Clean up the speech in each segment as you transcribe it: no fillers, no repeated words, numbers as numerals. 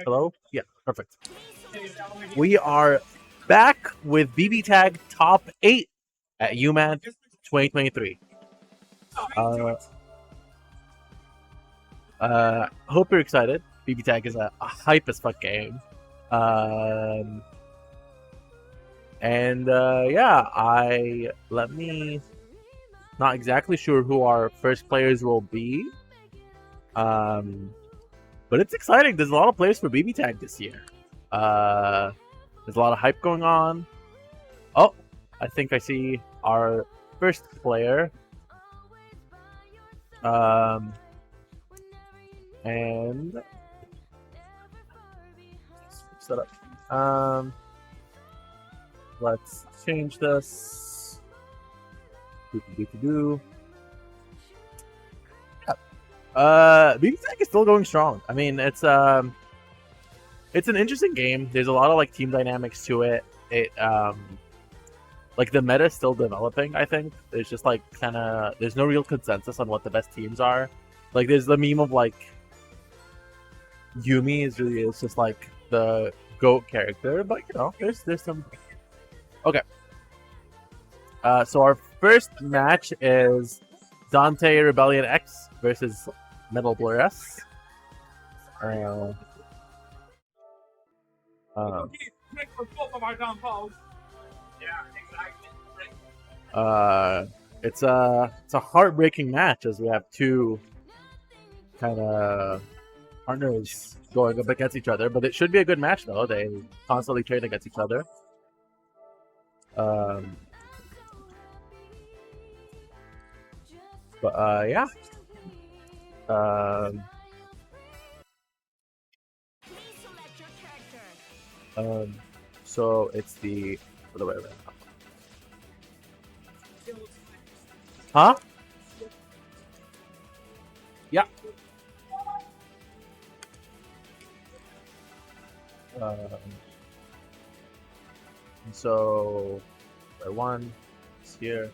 Hello? Yeah, perfect. We are back with BB Tag Top 8 at UMAD 2023. Hope you're excited. BB Tag is a hype as fuck game. Not exactly sure who our first players will be. But it's exciting. There's a lot of players for BB Tag this year. There's a lot of hype going on. Oh, I think I see our first player. And set up. Let's change this. BB Tag is still going strong. I mean, it's an interesting game. There's a lot of like team dynamics to it. Like the meta is still developing. I think there's just like there's no real consensus on what the best teams are. Like there's the meme of like Yumi is just like the GOAT character, but you know there's some. Okay. So our first match is Dante Rebellion X versus Metal Blur S. It's a heartbreaking match as we have two kind of partners going up against each other, but it should be a good match though. They constantly train against each other. Yeah. So it's the other way around. Huh? Yeah. So by one is here.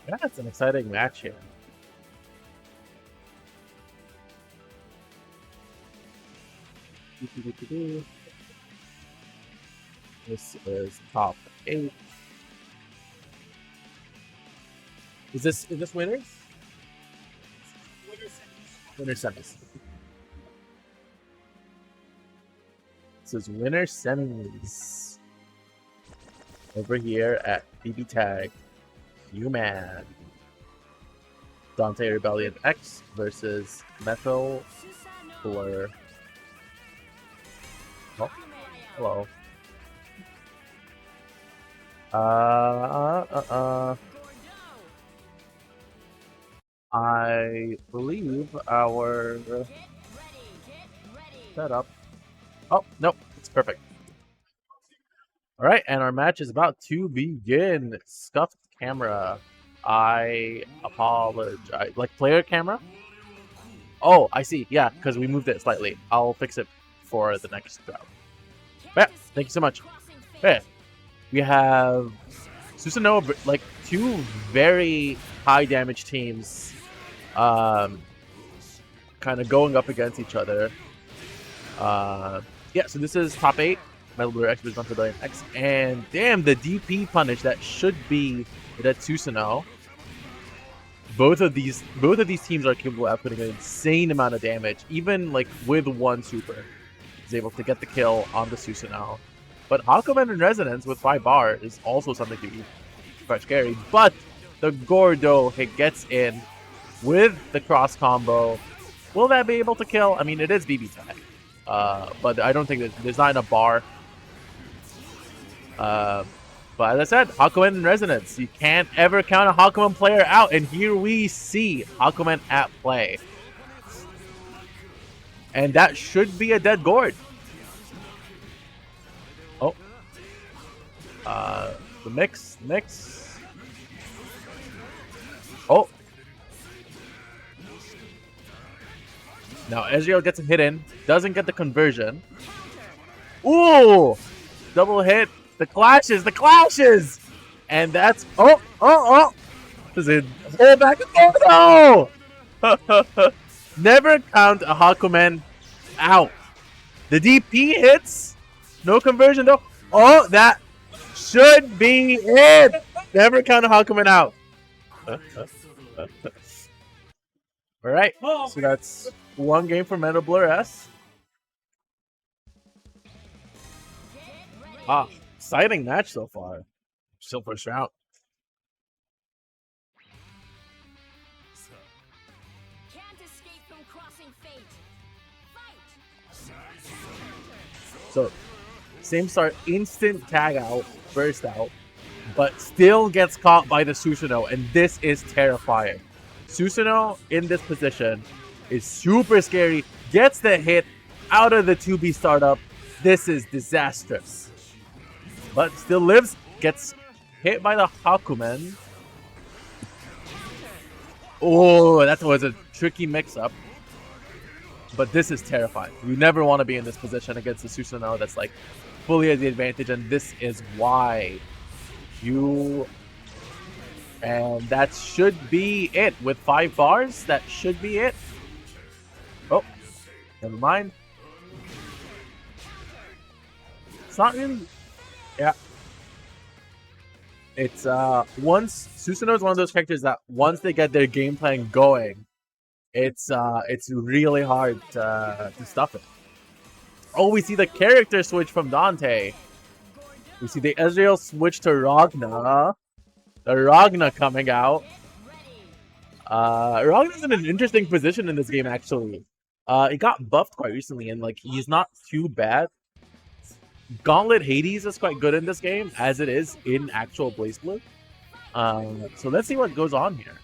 Yeah, it's an exciting match here. This is top 8. Is this winners? Winner semis. This is winner semis. Over here at BB Tag, UMAD. Dante Rebellion X versus Metal Blur. Oh, hello. I believe our setup. Oh, nope, it's perfect. All right, and our match is about to begin. Scuffed camera. I apologize. Like player camera? Oh, I see. Yeah, because we moved it slightly. I'll fix it for the next round. Yeah, thank you so much. Yeah, we have Susanoo, like two very high damage teams, kind of going up against each other. Yeah, so this is top 8. Metal Blur X versus Dante Rebellion X, and damn, the DP punish that should be that Susanoo. Both of these teams are capable of putting an insane amount of damage, even like with one super. Is able to get the kill on the Susanoo. But Hakumen in Resonance with 5 bar is also something to be quite scary. But the Gordo hit gets in with the cross combo. Will that be able to kill? I mean, it is BB Tag. But I don't think there's not enough bar. But as I said, Hakumen in Resonance. You can't ever count a Hakumen player out. And here we see Hakumen at play. And that should be a dead gourd. Oh. The mix. Oh. Now Ezreal gets a hit in. Doesn't get the conversion. Ooh! Double hit. The clashes! And that's... Oh! The is in. Oh, back. Oh, no! Never count a Hakumen out. The DP hits. No conversion, though. Oh, that should be it. Never count a Hakumen out. All right. So that's one game for Metal Blur S. Ah, exciting match so far. Still first round. So, same start, instant tag out, burst out, but still gets caught by the Susanoo, and this is terrifying. Susanoo in this position is super scary, gets the hit out of the 2B startup. This is disastrous. But still lives, gets hit by the Hakumen. Oh, that was a tricky mix-up. But this is terrifying. You never want to be in this position against the Susanoo that's like fully at the advantage, and this is why you... And that should be it. With 5 bars, that should be it. Oh, never mind. It's not really... Yeah. It's, once... Susanoo is one of those characters that once they get their game plan going, it's really hard to stuff it. Oh, we see the character switch from Dante. We see the Ezreal switch to Ragna. The Ragna coming out. Ragna's in an interesting position in this game, actually. He got buffed quite recently, and like he's not too bad. Gauntlet Hades is quite good in this game, as it is in actual Blazblue. So let's see what goes on here.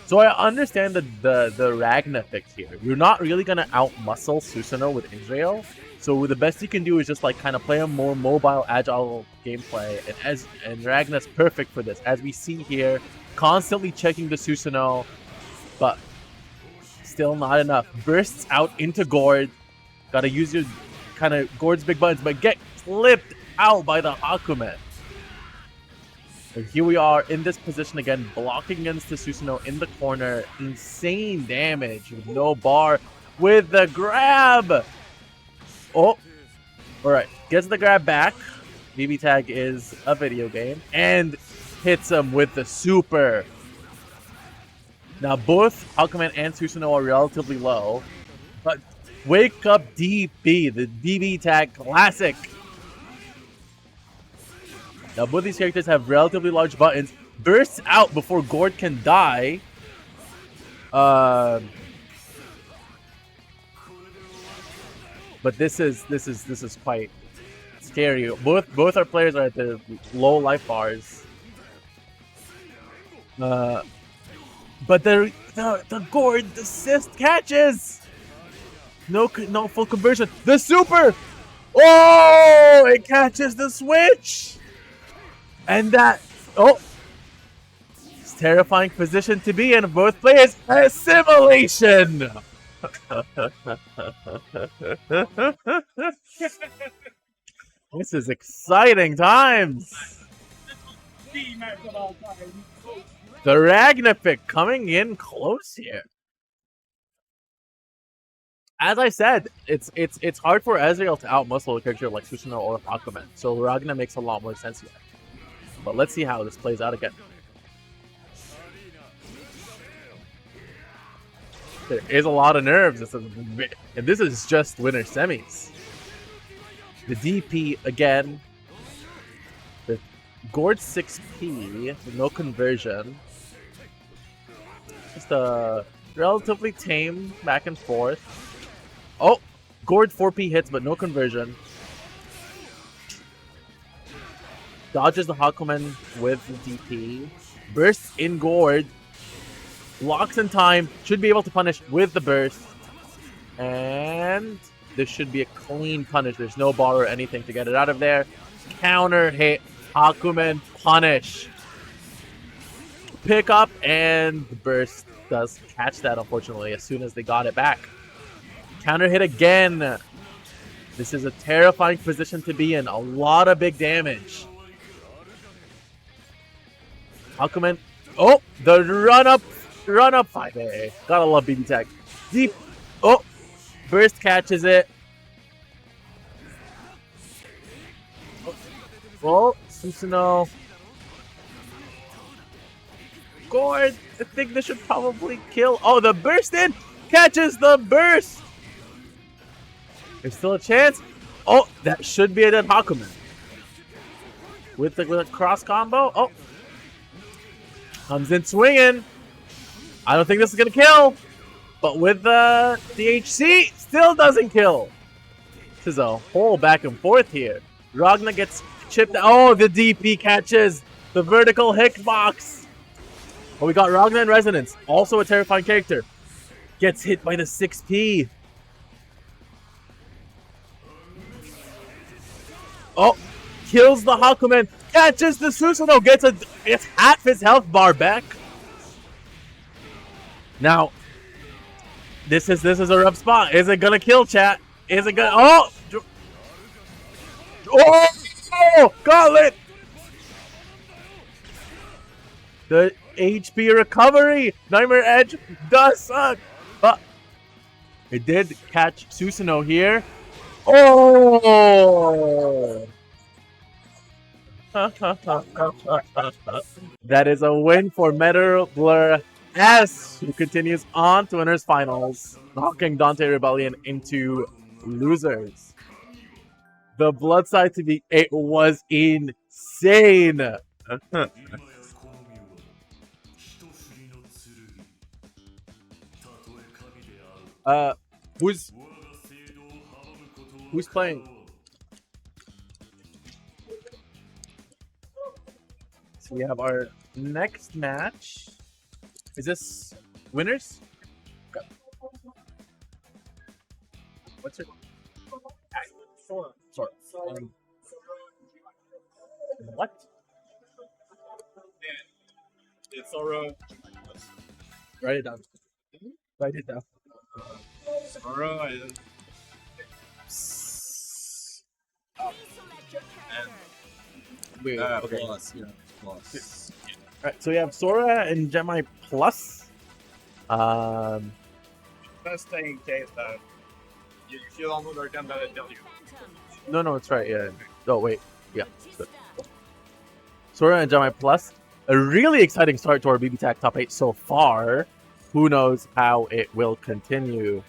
So I understand the Ragna pick here. You're not really gonna out-muscle Susanoo with Israel. So the best you can do is just like kind of play a more mobile, agile gameplay. And Ragna's perfect for this. As we see here, constantly checking the Susanoo, but still not enough. Bursts out into Gord. Gotta use your kind of Gord's big buttons, but get clipped out by the Hakumen. And here we are in this position again, blocking against the Susanoo in the corner. Insane damage with no bar with the grab. Oh, all right. Gets the grab back. BB Tag is a video game. And hits him with the super. Now both Hakumen and Susanoo are relatively low. But wake up DP, the BB Tag classic. Now, both these characters have relatively large buttons. Bursts out before Gord can die. But this is quite scary. Both our players are at their low life bars. But the Gord assist catches. No full conversion. The super. Oh, it catches the switch. And that, oh, it's a terrifying position to be in. Both players, assimilation. This is exciting times. The Ragna pick coming in close here. As I said, it's hard for Ezreal to outmuscle a character like Susanoo or Hakumen, so Ragna makes a lot more sense here. But let's see how this plays out again. There is a lot of nerves, and this is just winner semis. The DP again. The Gord 6P, no conversion. Just a relatively tame back and forth. Oh, Gord 4P hits, but no conversion. Dodges the Hakumen with the DP. Bursts in Gord. Locks in time. Should be able to punish with the burst. And this should be a clean punish. There's no bar or anything to get it out of there. Counter hit. Hakumen punish. Pick up, and the burst does catch that, unfortunately, as soon as they got it back. Counter hit again. This is a terrifying position to be in. A lot of big damage. Hakumen Oh, the run up 5A. Gotta love BB Tech. Deep. Oh, burst catches it. Oh, Susanoo. Gord, I think this should probably kill. Oh, the burst in catches the burst. There's still a chance. Oh, that should be a dead Hakumen. With the cross combo. Oh, comes in swinging. I don't think this is gonna kill, but with the DHC, still doesn't kill. This is a whole back and forth here. Ragna gets chipped. Oh, the DP catches the vertical hitbox. Oh, we got Ragna in Resonance, also a terrifying character. Gets hit by the 6P. Oh, kills the Hakumen. Catches the Susanoo. Gets half his health bar back. Now, this is a rough spot. Is it gonna kill, chat? Is it gonna? Oh, oh, Gauntlet. The HP recovery. Nightmare Edge does suck, but it did catch Susanoo here. Oh. That is a win for Metal Blur S, who continues on to winners finals, knocking Dante Rebellion into losers. The blood side to be it was insane. Who's playing? So we have our next match. Is this winners? What's it? Sora. What? It's Sora. Write it down. Write it down. Sora and wait, okay. Plus, yeah, plus. Alright, so we have Sora and Gemini Plus. First thing in case that you feel on the gun that I tell you. No, it's right, yeah. Oh, wait. Yeah, good. Sora and Gemini Plus. A really exciting start to our BB Tech top 8 so far. Who knows how it will continue.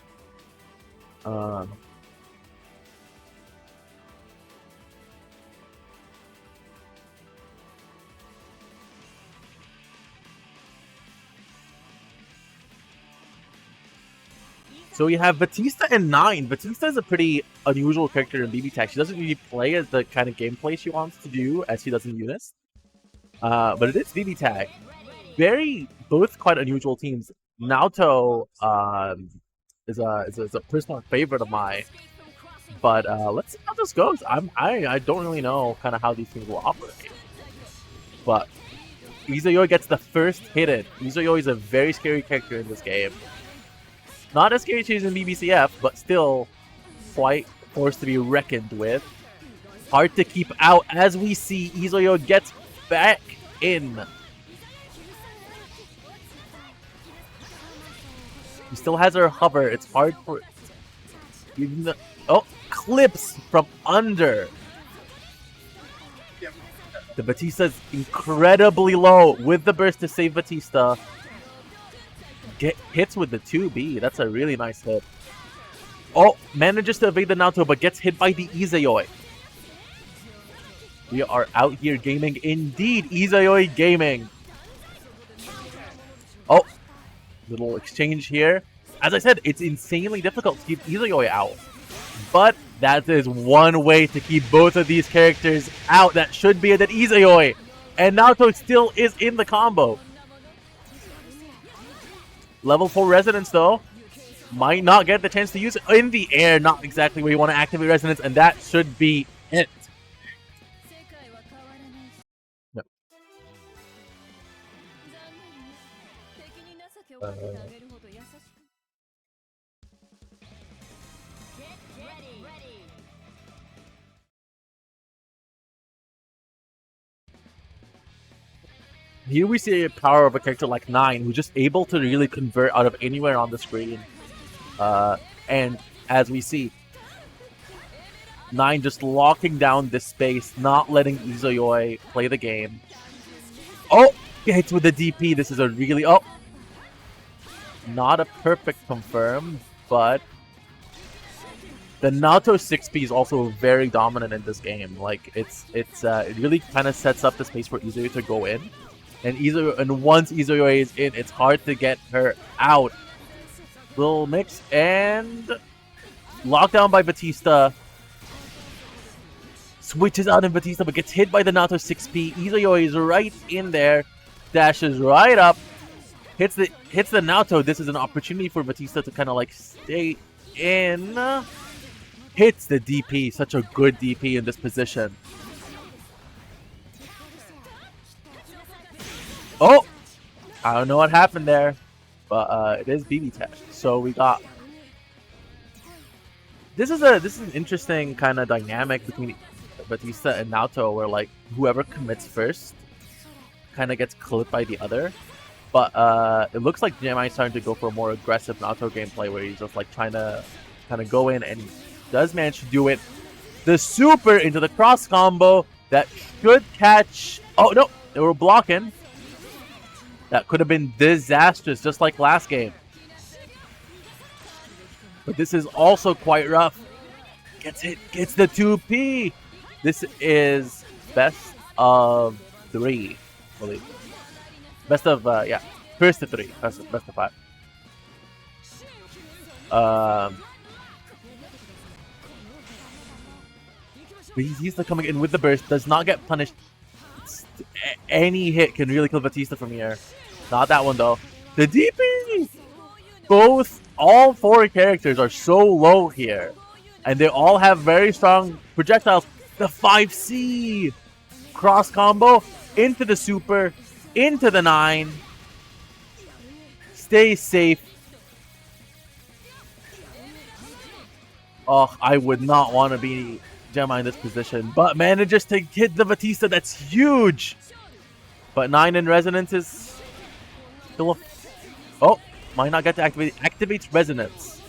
So we have Batista and 9. Batista is a pretty unusual character in BB Tech. She doesn't really play as the kind of gameplay she wants to do as she does in Eunice. But it is BB Tech. Both quite unusual teams. Naoto is a personal favorite of mine. But let's see how this goes. I don't really know kind of how these teams will operate. But Izayoi gets the first hit in. Izayoi is a very scary character in this game. Not as scary as she is in BBCF, but still quite forced to be reckoned with. Hard to keep out as we see Izayoi gets back in. She still has her hover. It's hard for... Even the... Oh, clips from under. The Batista's incredibly low with the burst to save Batista. Hits with the 2B. That's a really nice hit. Oh, manages to evade the Naoto, but gets hit by the Izayoi. We are out here gaming. Indeed, Izayoi gaming. Oh, little exchange here. As I said, it's insanely difficult to keep Izayoi out. But that is one way to keep both of these characters out. That should be it at Izayoi. And Naoto still is in the combo. Level 4 Resonance, though. Might not get the chance to use it in the air. Not exactly where you want to activate Resonance. And that should be it. No. Here we see a power of a character like Nine, who's just able to really convert out of anywhere on the screen. And as we see, Nine just locking down this space, not letting Izuyoi play the game. Oh, hits with the DP. This is a really... Oh! Not a perfect confirm, but... The Naoto 6P is also very dominant in this game. Like, it really kind of sets up the space for Izuyoi to go in. And once Izuyoi is in, it's hard to get her out. Little mix, and... Lockdown by Batista. Switches out in Batista, but gets hit by the Naoto 6P. Izuyoi is right in there. Dashes right up. Hits the Naoto. This is an opportunity for Batista to kind of like stay in. Hits the DP. Such a good DP in this position. Oh! I don't know what happened there. But it is BB Tech. So we got... This is an interesting kind of dynamic between Batista and Naoto, where like whoever commits first kind of gets clipped by the other. But it looks like Jemai is starting to go for a more aggressive Naoto gameplay, where he's just like trying to kind of go in, and he does manage to do it. The super into the cross combo that should catch. Oh no, they were blocking. That could have been disastrous, just like last game. But this is also quite rough. Gets it, gets the 2P. This is best of 3, I believe. Best of, yeah, first of 3. Best of 5. But he's still coming in with the burst. Does not get punished. Any hit can really kill Batista from here. Not that one, though. The DP! All 4 characters are so low here. And they all have very strong projectiles. The 5C! Cross combo into the super, into the 9. Stay safe. Oh, I would not want to be Gemma in this position. But manages to hit the Batista. That's huge! But 9 in resonance is still a... Oh, might not get to activate. Activates resonance.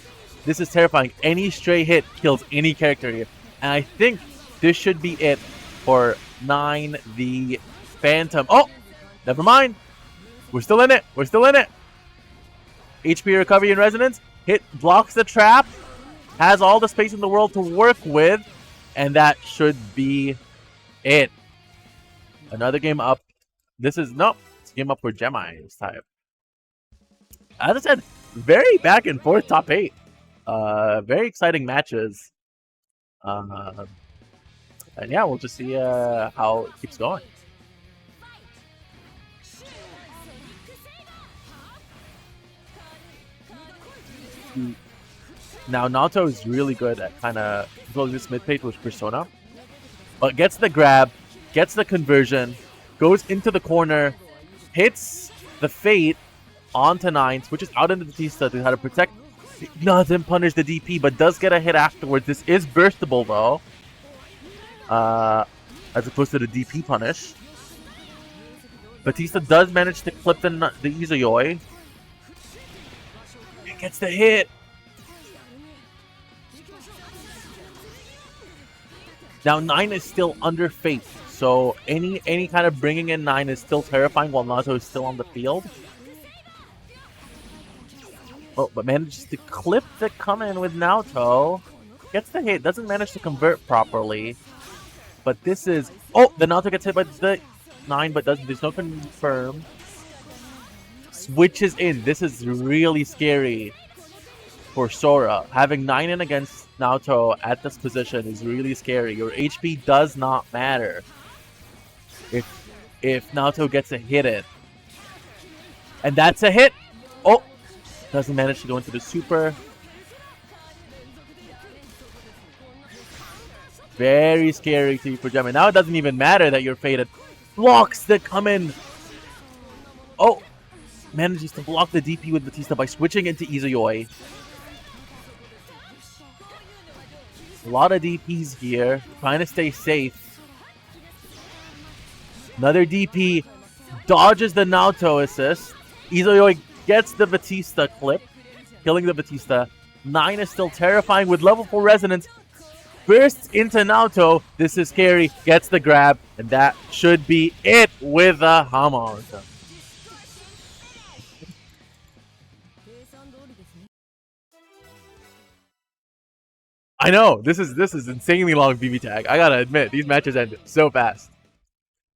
This is terrifying. Any stray hit kills any character here. And I think this should be it for 9 the Phantom. Oh! Never mind. We're still in it. We're still in it. HP recovery and resonance. Hit blocks the trap. Has all the space in the world to work with. And that should be it. Another game up. This is... Nope. It's a game up for Gemini this time. As I said, very back and forth top 8. Very exciting matches. And yeah, we'll just see how it keeps going. Now, Naoto is really good at kind of controlling this mid-page with Persona. But gets the grab, gets the conversion, goes into the corner, hits the Fate onto 9, switches out into Batista to how to protect. Doesn't punish the DP, but does get a hit afterwards. This is burstable, though. As opposed to the DP punish. Batista does manage to clip the Izuyoi. It gets the hit. Now 9 is still under Fate, so any kind of bringing in 9 is still terrifying while Naoto is still on the field. Oh, but manages to clip the come in with Naoto. Gets the hit, doesn't manage to convert properly. But this is... Oh, the Naoto gets hit by the 9, but there's no confirm. Switches in. This is really scary for Sora. Having 9 in against Naoto at this position is really scary. Your HP does not matter if Naoto gets a hit in. And that's a hit! Oh! Doesn't manage to go into the super. Very scary to you for Gemma. Now it doesn't even matter that you're faded. Blocks the come in. Oh! Manages to block the DP with Batista by switching into Izuyoi. A lot of DPs here. Trying to stay safe. Another DP. dodges the Naoto assist. Izuyoi gets the Batista clip, killing the Batista. 9 is still terrifying with level 4 resonance. Bursts into Naoto. This is scary. Gets the grab, and that should be it with a Hamon. I know this is insanely long BB tag. I gotta admit, these matches end so fast.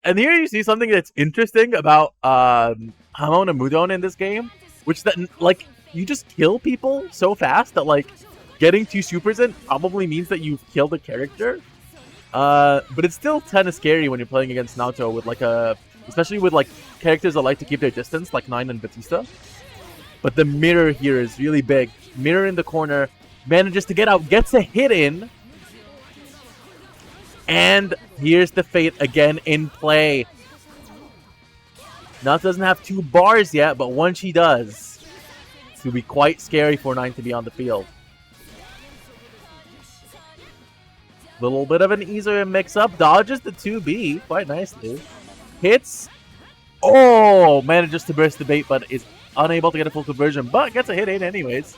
And here you see something that's interesting about Hamon and Mudon in this game, which that like you just kill people so fast that like getting 2 supers in probably means that you've killed a character. But it's still kind of scary when you're playing against Naoto with like especially with like characters that like to keep their distance, like 9 and Batista. But the mirror here is really big. Mirror in the corner. Manages to get out, gets a hit in. And here's the Fate again in play. Naoto doesn't have 2 bars yet, but once she does, it's going to be quite scary for 9 to be on the field. Little bit of an easier mix-up. Dodges the 2B quite nicely. Hits. Oh! Manages to burst the bait, but is unable to get a full conversion, but gets a hit in anyways.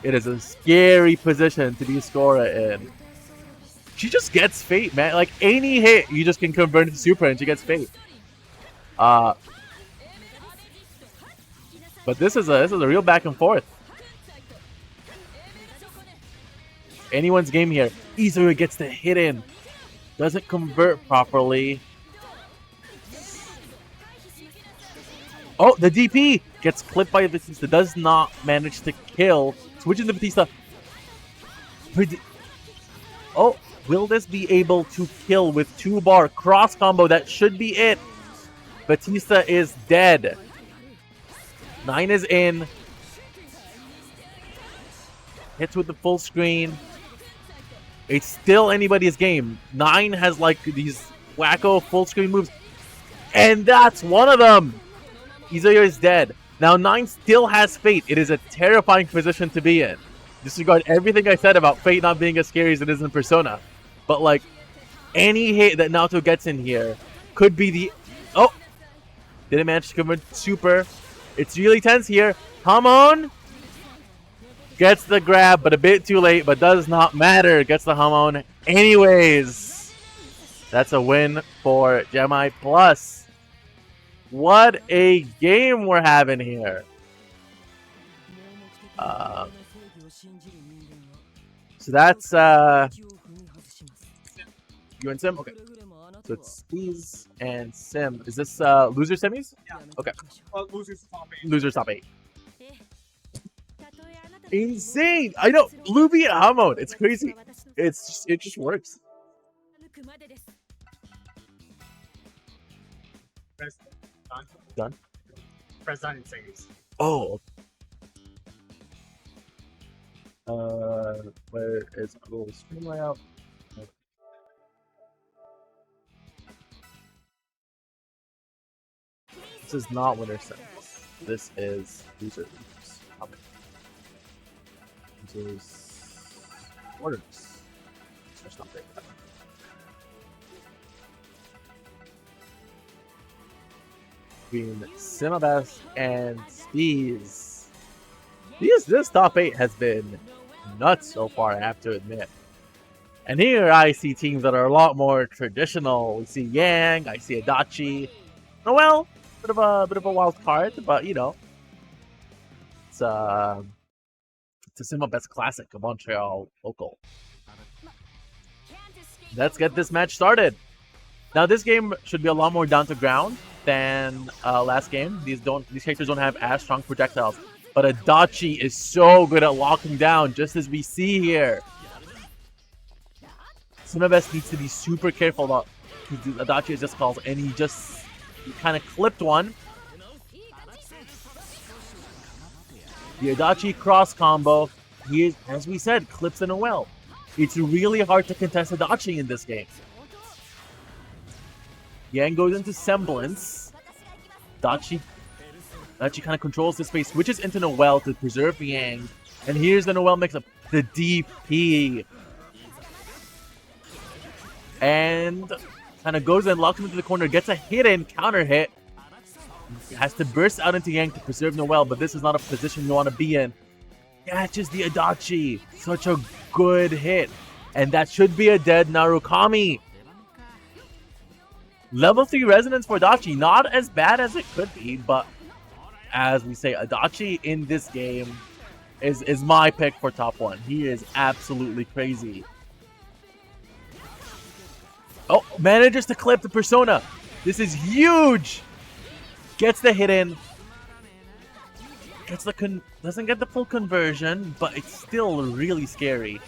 It is a scary position to be a scorer in. She just gets Fate, man. Like, any hit, you just can convert into Super and she gets Fate. But this is a real back and forth. Anyone's game here. Izuru gets the hit in. Doesn't convert properly. Oh, the DP gets clipped by Batista. Does not manage to kill. Switching to Batista. Oh, will this be able to kill with 2-bar cross combo? That should be it. Batista is dead. 9 is in. Hits with the full screen. It's still anybody's game. 9 has like these wacko full screen moves. And that's one of them. Izuyoi is dead. Now 9 still has Fate. It is a terrifying position to be in. Disregard everything I said about Fate not being as scary as it is in Persona. But like, any hit that Naoto gets in here could be the... Oh! Didn't manage to convert Super. It's really tense here. Hamon gets the grab, but a bit too late, but does not matter. Gets the Hamon anyways. That's a win for Gemi Plus. What a game we're having here. So that's you and Sim? Okay. So it's these and Sim. Is this loser semis? Yeah. Okay. Well, losers top 8. Losers top 8. Insane! I know! Luby and Hamon. It's crazy. It just works. Press done. Done? Press done in seconds. Oh. Where is Google Stream layout? This is not winner semis. This is loser losers. Losers orders. There's nothing. Between Simabest and Steez. This top 8 has been nuts so far, I have to admit. And here I see teams that are a lot more traditional. We see Yang, I see Adachi. Noel, bit of a wild card, but you know, it's a Simabest classic, a Montreal local. Let's get this match started. Now this game should be a lot more down to ground than last game. These characters don't have as strong projectiles. But Adachi is so good at locking down, just as we see here. Simabest needs to be super careful about because Adachi is just calls, and he kind of clipped one. The Adachi cross combo, he is, as we said, clips in a well. It's really hard to contest Adachi in this game. Yang goes into Semblance. Adachi kind of controls the space, switches into Noel to preserve Yang. And here's the Noel mix-up. The DP. And Kind of goes in, locks him into the corner, gets a hit in, counter hit. Has to burst out into Yang to preserve Noel, but this is not a position you want to be in. Catches the Adachi. Such a good hit. And that should be a dead Narukami. Level 3 resonance for Adachi. Not as bad as it could be, but as we say, Adachi in this game is my pick for top 1. He is absolutely crazy. Oh, manages to clip the Persona. This is huge. Gets the hit in. Gets the doesn't get the full conversion, but it's still really scary.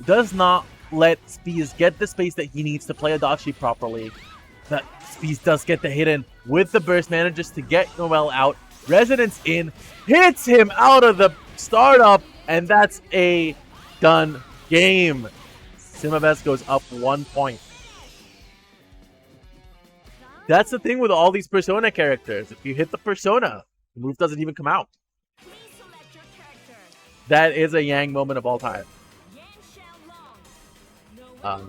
Does not let Spees get the space that he needs to play Adachi properly. That Spees does get the hit in with the burst, manages to get Noel out. Resonance in, hits him out of the startup, and that's a done game. Simabes goes up 1 point. That's the thing with all these Persona characters. If you hit the Persona, the move doesn't even come out. That is a Yang moment of all time. Are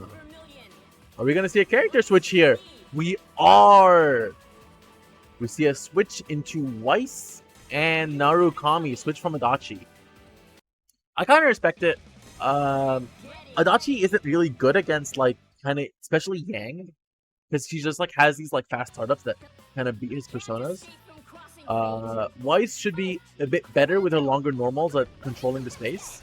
we going to see a character switch here? We are. We see a switch into Weiss and Narukami. Switch from Adachi. I kind of respect it. Adachi isn't really good against, like, kind of, especially Yang. Because he just, like, has these, like, fast startups that kind of beat his Personas. Weiss should be a bit better with her longer normals at controlling the space.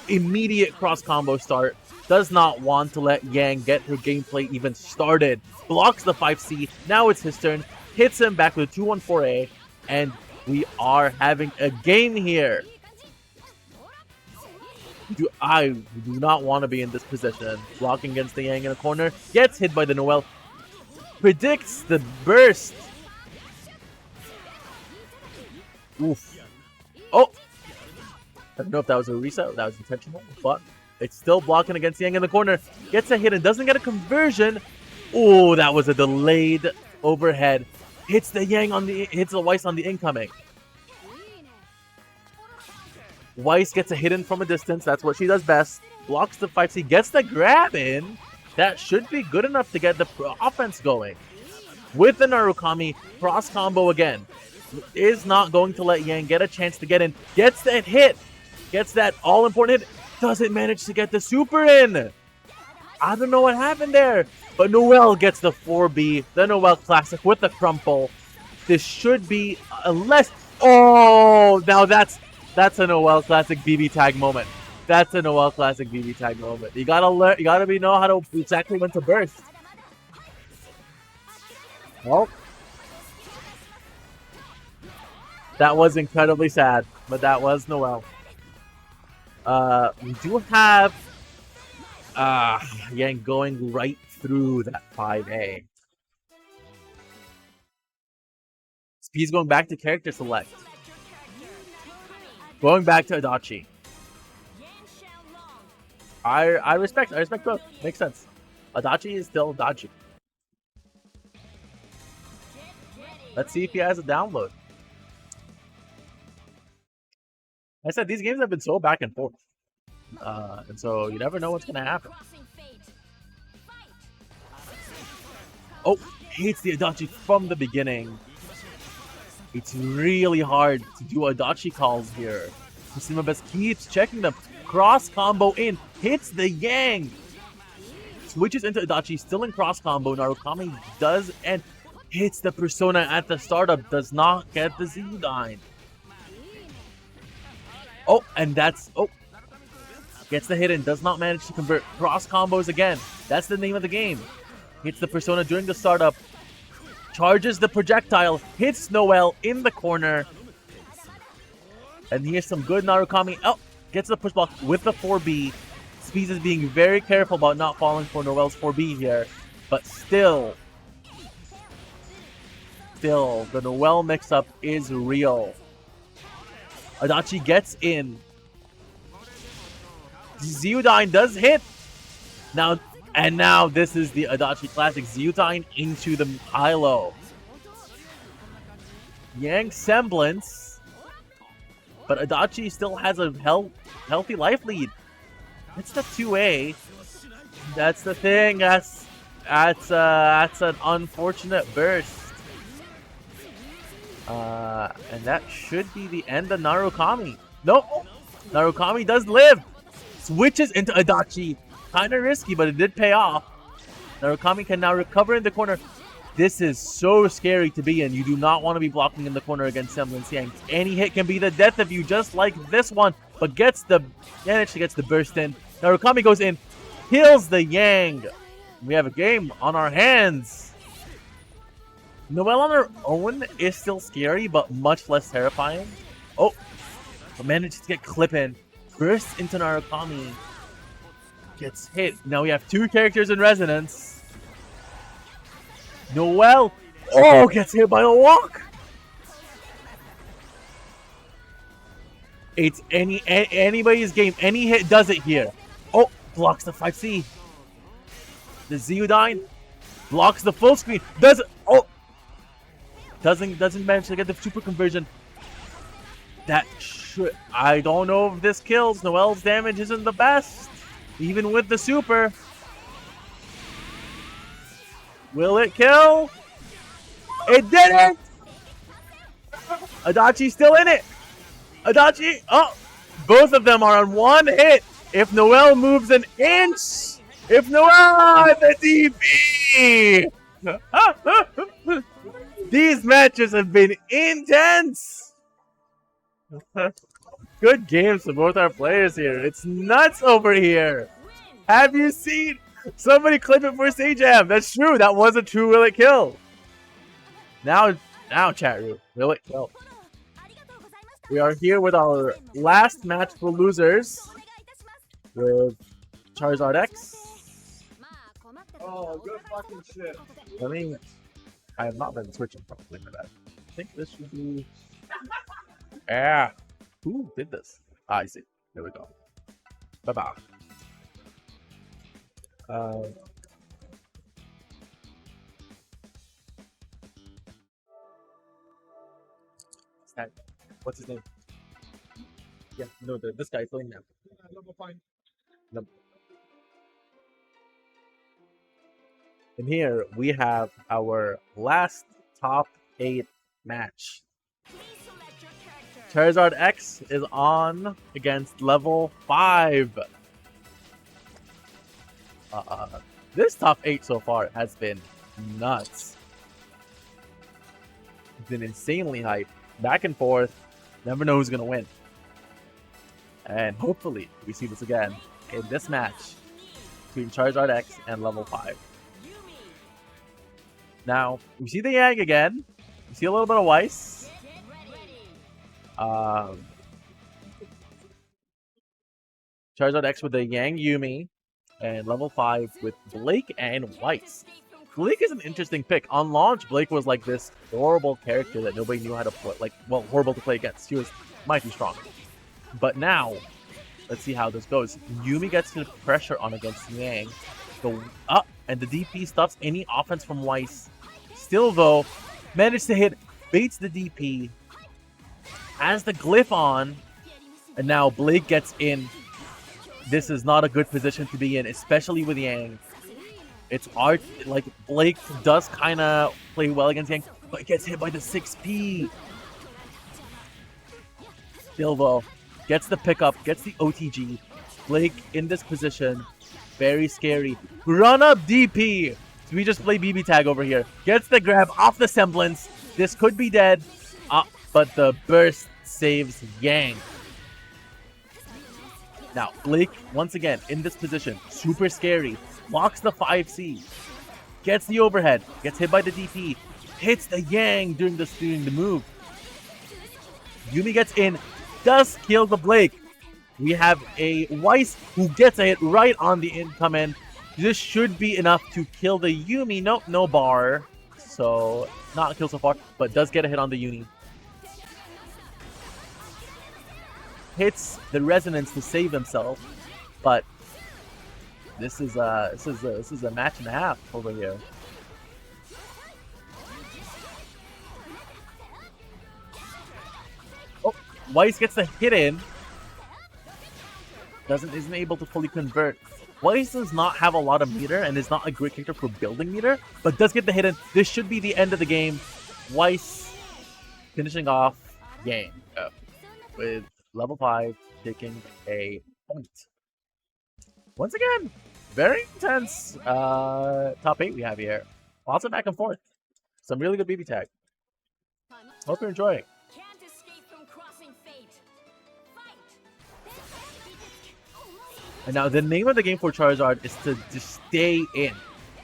Immediate cross combo start. Does not want to let Yang get her gameplay even started. Blocks the 5C. Now it's his turn. Hits him back with a 2-1-4A. And we are having a game here. I do not want to be in this position. Blocking against the Yang in a corner. Gets hit by the Noel. Predicts the burst. Oof. Oh! I don't know if that was a reset. That was intentional. But it's still blocking against Yang in the corner. Gets a hit and doesn't get a conversion. Oh, that was a delayed overhead. Hits the Yang on the... Hits the Weiss on the incoming. Weiss gets a hit in from a distance. That's what she does best. Blocks the 5C. Gets the grab in. That should be good enough to get the offense going. With the Narukami, cross combo again. Is not going to let Yang get a chance to get in. Gets that hit. Gets that all-important hit. Doesn't manage to get the super in. I don't know what happened there. But Noel gets the 4B. The Noel Classic with the crumple. This should be a less... Oh, now that's a Noel Classic BB tag moment. That's a Noel Classic BB tag moment. You gotta learn. You gotta know how to exactly when to burst. Well, that was incredibly sad, but that was Noel. We do have Yang going right through that 5A. Speed's going back to character select. Going back to Adachi. I respect both. Makes sense. Adachi is still Adachi. Let's see if he has a download. I said these games have been so back and forth. And so you never know what's gonna happen. Oh, hates the Adachi from the beginning. It's really hard to do Adachi calls here. Simabes keeps checking them. Cross combo in. Hits the Yang. Switches into Adachi. Still in cross combo. Narukami does and hits the Persona at the startup. Does not get the Z-Dine. Oh, and that's... Oh. Gets the hit and does not manage to convert. Cross combos again. That's the name of the game. Hits the Persona during the startup. Charges the projectile, hits Noel in the corner. And here's some good Narukami. Oh, gets the push block with the 4B. Speeds is being very careful about not falling for Noel's 4B here. But still, the Noel mix-up is real. Adachi gets in. Zyudine does hit. Now this is the Adachi Classic. Zyudine into the high-low. Yang semblance. But Adachi still has a healthy life lead. It's the 2A. That's the thing. That's an unfortunate burst. And that should be the end of Narukami. Nope. Narukami does live. Switches into Adachi. Kind of risky, but it did pay off. Narukami can now recover in the corner. This is so scary to be in. You do not want to be blocking in the corner against Semblance Yang. Any hit can be the death of you, just like this one. But gets the burst in. Narukami goes in, kills the Yang. We have a game on our hands. Noelle on her own is still scary, but much less terrifying. Oh, but manages to get clip in. Bursts into Narukami. Gets hit. Now we have two characters in resonance. Noelle, gets hit by a walk. It's anybody's game. Any hit does it here. Oh, blocks the 5C. The Zeudine blocks the full screen. Doesn't manage to get the super conversion. That should. I don't know if this kills. Noelle's damage isn't the best, even with the super. Will it kill? It didn't! Adachi's still in it! Adachi! Oh! Both of them are on one hit! If Noelle moves an inch! If Noelle the DP! These matches have been intense! Good games for both our players here. It's nuts over here! Have you seen? Somebody clip it for Sajam. That's true. That was a true will it kill. Now chat room. Will it kill? We are here with our last match for losers with Charizard X. Oh, good fucking shit. I have not been switching properly for that. I think this should be. Yeah. Who did this? I see. There we go. Bye bye. What's his name? Yeah, no, this guy playing now. Level 5. Nope. And here we have our last top 8 match. Charizard X is on against level 5. This top 8 so far has been nuts. It's been insanely hype. Back and forth. Never know who's going to win. And hopefully we see this again in this match between Charizard X and level 5. Now, we see the Yang again. We see a little bit of Weiss. Charizard X with the Yang Yumi. And level 5 with Blake and Weiss. Blake is an interesting pick. On launch, Blake was like this horrible character that nobody knew how to play. Like, well, horrible to play against. She was mighty strong. But now, let's see how this goes. Yumi gets the pressure on against Yang. Go up, and the DP stops any offense from Weiss. Still, though, managed to hit, baits the DP, has the glyph on, and now Blake gets in. This is not a good position to be in, especially with Yang. It's art, like, Blake does kind of play well against Yang, but gets hit by the 6P. Still, though, gets the pickup, gets the OTG. Blake in this position, very scary. Run up DP. So we just play BB tag over here. Gets the grab off the semblance. This could be dead, but the burst saves Yang. Now, Blake, once again, in this position, super scary. Blocks the 5C. Gets the overhead. Gets hit by the DP. Hits the Yang during the move. Yumi gets in. Does kill the Blake. We have a Weiss who gets a hit right on the income end. This should be enough to kill the Yumi. Nope, no bar. So, not a kill so far, but does get a hit on the Yumi. Hits the resonance to save himself, but this is a match and a half over here. Oh, Weiss gets the hit in. Isn't able to fully convert. Weiss does not have a lot of meter and is not a great character for building meter, but does get the hit in. This should be the end of the game. Weiss finishing off game with level 5 taking a point. Once again, very intense top 8 we have here. Lots of back and forth. Some really good BB tag. Hope you're enjoying. And now the name of the game for Charizard is to just stay in.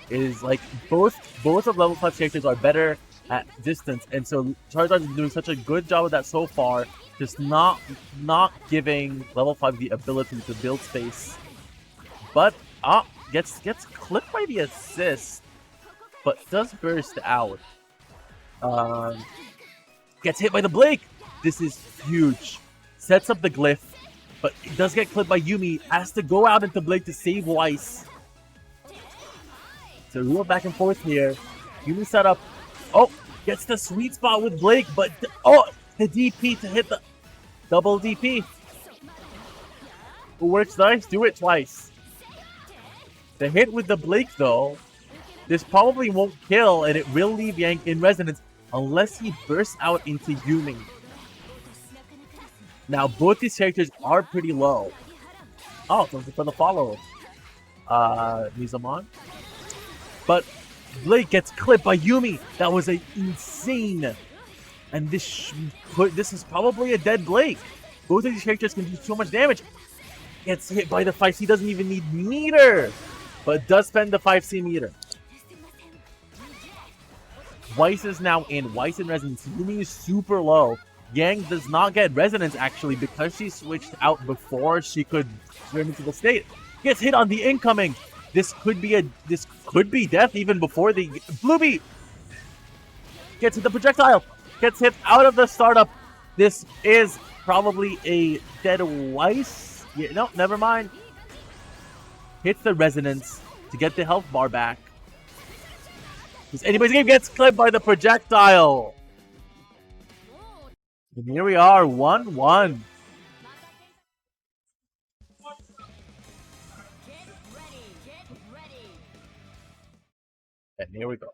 It is like both of level 5 characters are better at distance, and so Charizard is doing such a good job of that so far, just not giving level 5 the ability to build space. But gets clipped by the assist, but does burst out. Gets hit by the Blake. This is huge. Sets up the glyph, but it does get clipped by Yumi. Has to go out into Blake to save Weiss. So real back and forth here. Yumi set up. Oh, gets the sweet spot with Blake, but the DP to hit the double DP. Who works nice? Do it twice. The hit with the Blake though, this probably won't kill, and it will leave Yang in resonance unless he bursts out into Yumi. Now both these characters are pretty low. Oh, something for the follow. Mizamon. But Blake gets clipped by Yumi. That was insane. And this is probably a dead Blake. Both of these characters can do so much damage. Gets hit by the 5C, doesn't even need meter, but does spend the 5C meter. Weiss is now in. Weiss in resonance. Yumi is super low. Yang does not get resonance actually because she switched out before she could turn into the state. Gets hit on the incoming. This could be death even before the Bluebee gets hit the projectile. Gets hit out of the startup. This is probably a dead Weiss. Yeah, no, never mind. Hits the resonance to get the health bar back. Because anybody's game gets clipped by the projectile. And here we are, 1-1. And here we go.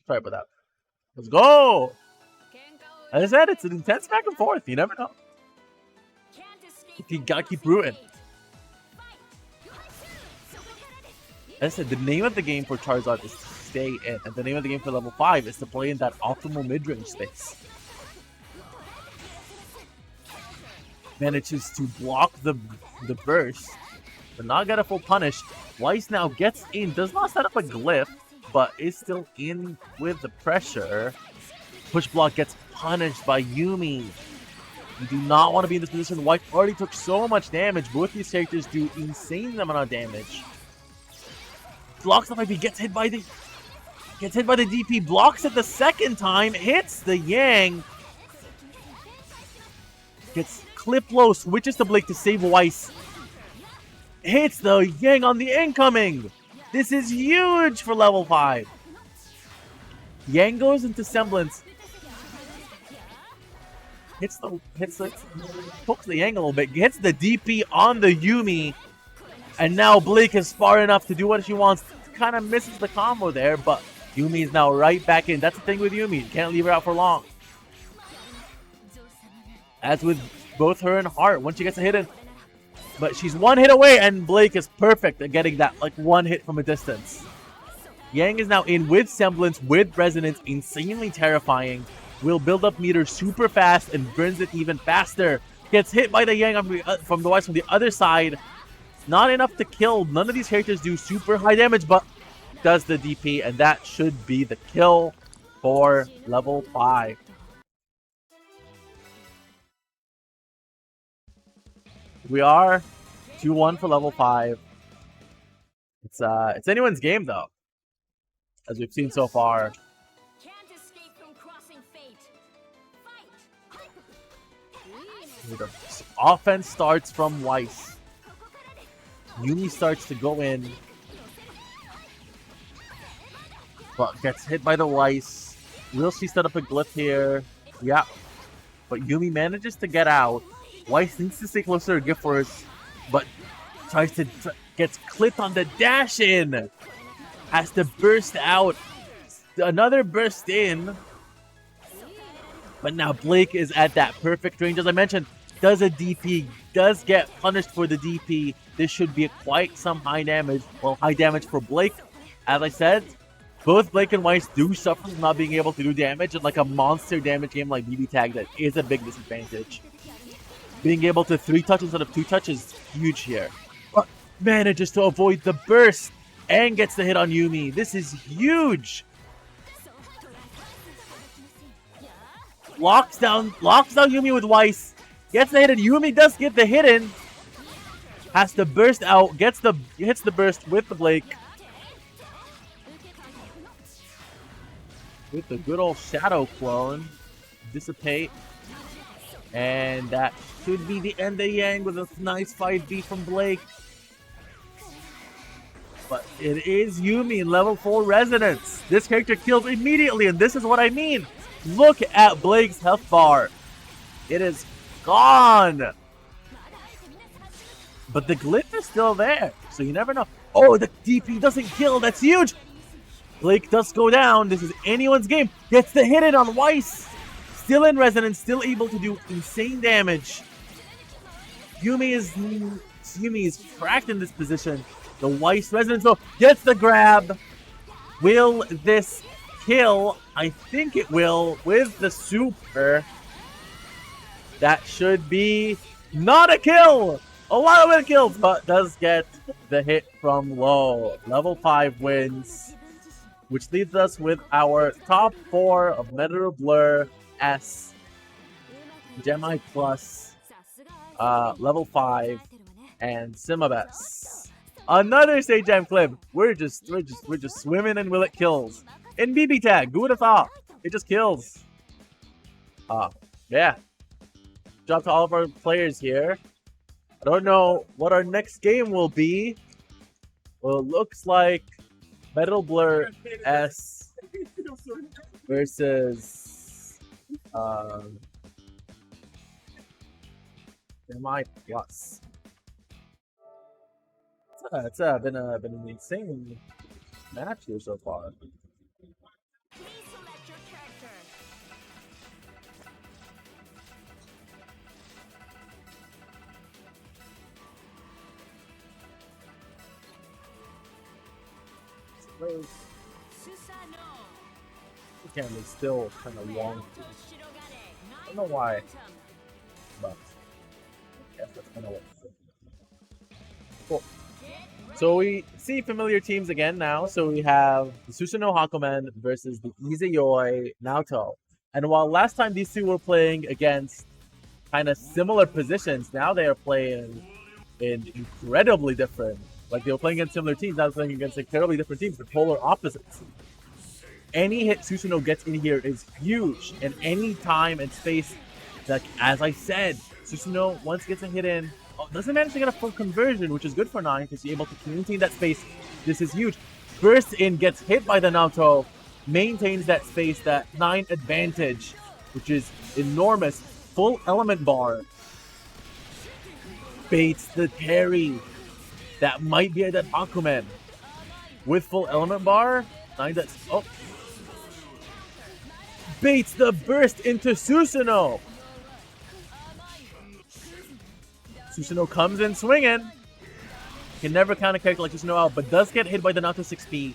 Sorry about that. Let's go! As I said, it's an intense back and forth. You never know. You gotta keep rooting. As I said, the name of the game for Charizard is to stay in, and the name of the game for level 5 is to play in that optimal mid-range space. Manages to block the burst, but not get a full punish. Weiss now gets in, does not set up a glyph, but is still in with the pressure. Push block gets punished by Yumi. You do not want to be in this position. Weiss already took so much damage. Both these characters do insane amount of damage. Blocks the 5, gets hit by the DP, blocks it the second time, hits the Yang. Gets clip low, switches to Blake to save Weiss. Hits the Yang on the incoming. This is huge for level 5. Yang goes into Semblance. Pokes the Yang a little bit. Hits the DP on the Yumi. And now Blake is far enough to do what she wants. Kind of misses the combo there, but Yumi is now right back in. That's the thing with Yumi. You can't leave her out for long. As with both her and Heart, once she gets a hit in. But she's one hit away, and Blake is perfect at getting that like one hit from a distance. Yang is now in with Semblance, with Resonance, insanely terrifying. Will build up meter super fast and burns it even faster. Gets hit by the Yang from the Weiss from the other side. Not enough to kill. None of these characters do super high damage, but does the DP, and that should be the kill for level 5. We are 2-1 for level 5. It's anyone's game though, as we've seen so far. The offense starts from Weiss. Yumi starts to go in, but gets hit by the Weiss. Will she set up a glyph here? Yeah, but Yumi manages to get out. Weiss needs to stay closer to Gift Force, but tries to Gets clipped on the dash in. Has to burst out. Another burst in. But now Blake is at that perfect range. As I mentioned, does a DP, does get punished for the DP. This should be quite some high damage. Well, high damage for Blake. As I said, both Blake and Weiss do suffer from not being able to do damage. And like a monster damage game like BB Tag, that is a big disadvantage. Being able to 3-touch instead of 2-touch is huge here. But manages to avoid the burst and gets the hit on Yumi. This is huge. Locks down Yumi with Weiss. Gets the hit and Yumi does get the hit in. Has to burst out. Hits the burst with the Blake. With the good old Shadow Clone. Dissipate. And that should be the end of Yang with a nice 5B from Blake. But it is Yumi in level 4 Resonance. This character kills immediately, and this is what I mean. Look at Blake's health bar. It is gone. But the glyph is still there, so you never know. Oh, the DP doesn't kill. That's huge. Blake does go down. This is anyone's game. Gets the hit in on Weiss. Still in Resonance, still able to do insane damage. Yumi is cracked in this position. The Weiss Resonance though gets the grab. Will this kill? I think it will with the super. That should be not a kill. A lot of it kills, but does get the hit from low. Level 5 wins, which leaves us with our top 4 of Metal Blur S, Gemi Plus, level 5, and Simabes. Another Stage Jam clip. We're just swimming in Will It Kills. In BB Tag, who would have thought? It just kills. Yeah. Drop to all of our players here. I don't know what our next game will be. Well, it looks like Metal Blur S versus Gemi Plus. It's been an insane match here so far. The camera's still kind of long. I don't know why, but I guess that's kind of what. Cool. So we see familiar teams again now. So we have the Susanoo Hakumen versus the Izayoi Naoto. And while last time these two were playing against kind of similar positions, now they are playing in incredibly different. Like they were playing against similar teams, now they're playing against incredibly different teams. They're polar opposites. Any hit Susanoo gets in here is huge. And any time and space that, as I said, Susanoo once gets a hit in, doesn't manage to get a full conversion, which is good for 9 because he's able to maintain that space. This is huge. Bursts in, gets hit by the Naoto, maintains that space, that 9 advantage, which is enormous. Full element bar. Baits the parry. That might be a dead Hakumen. With full element bar, 9 that's... Oh. Baits the burst into Susanoo. Susanoo comes in swinging. Can never count a character like Susanoo out, but does get hit by the Naoto 6P.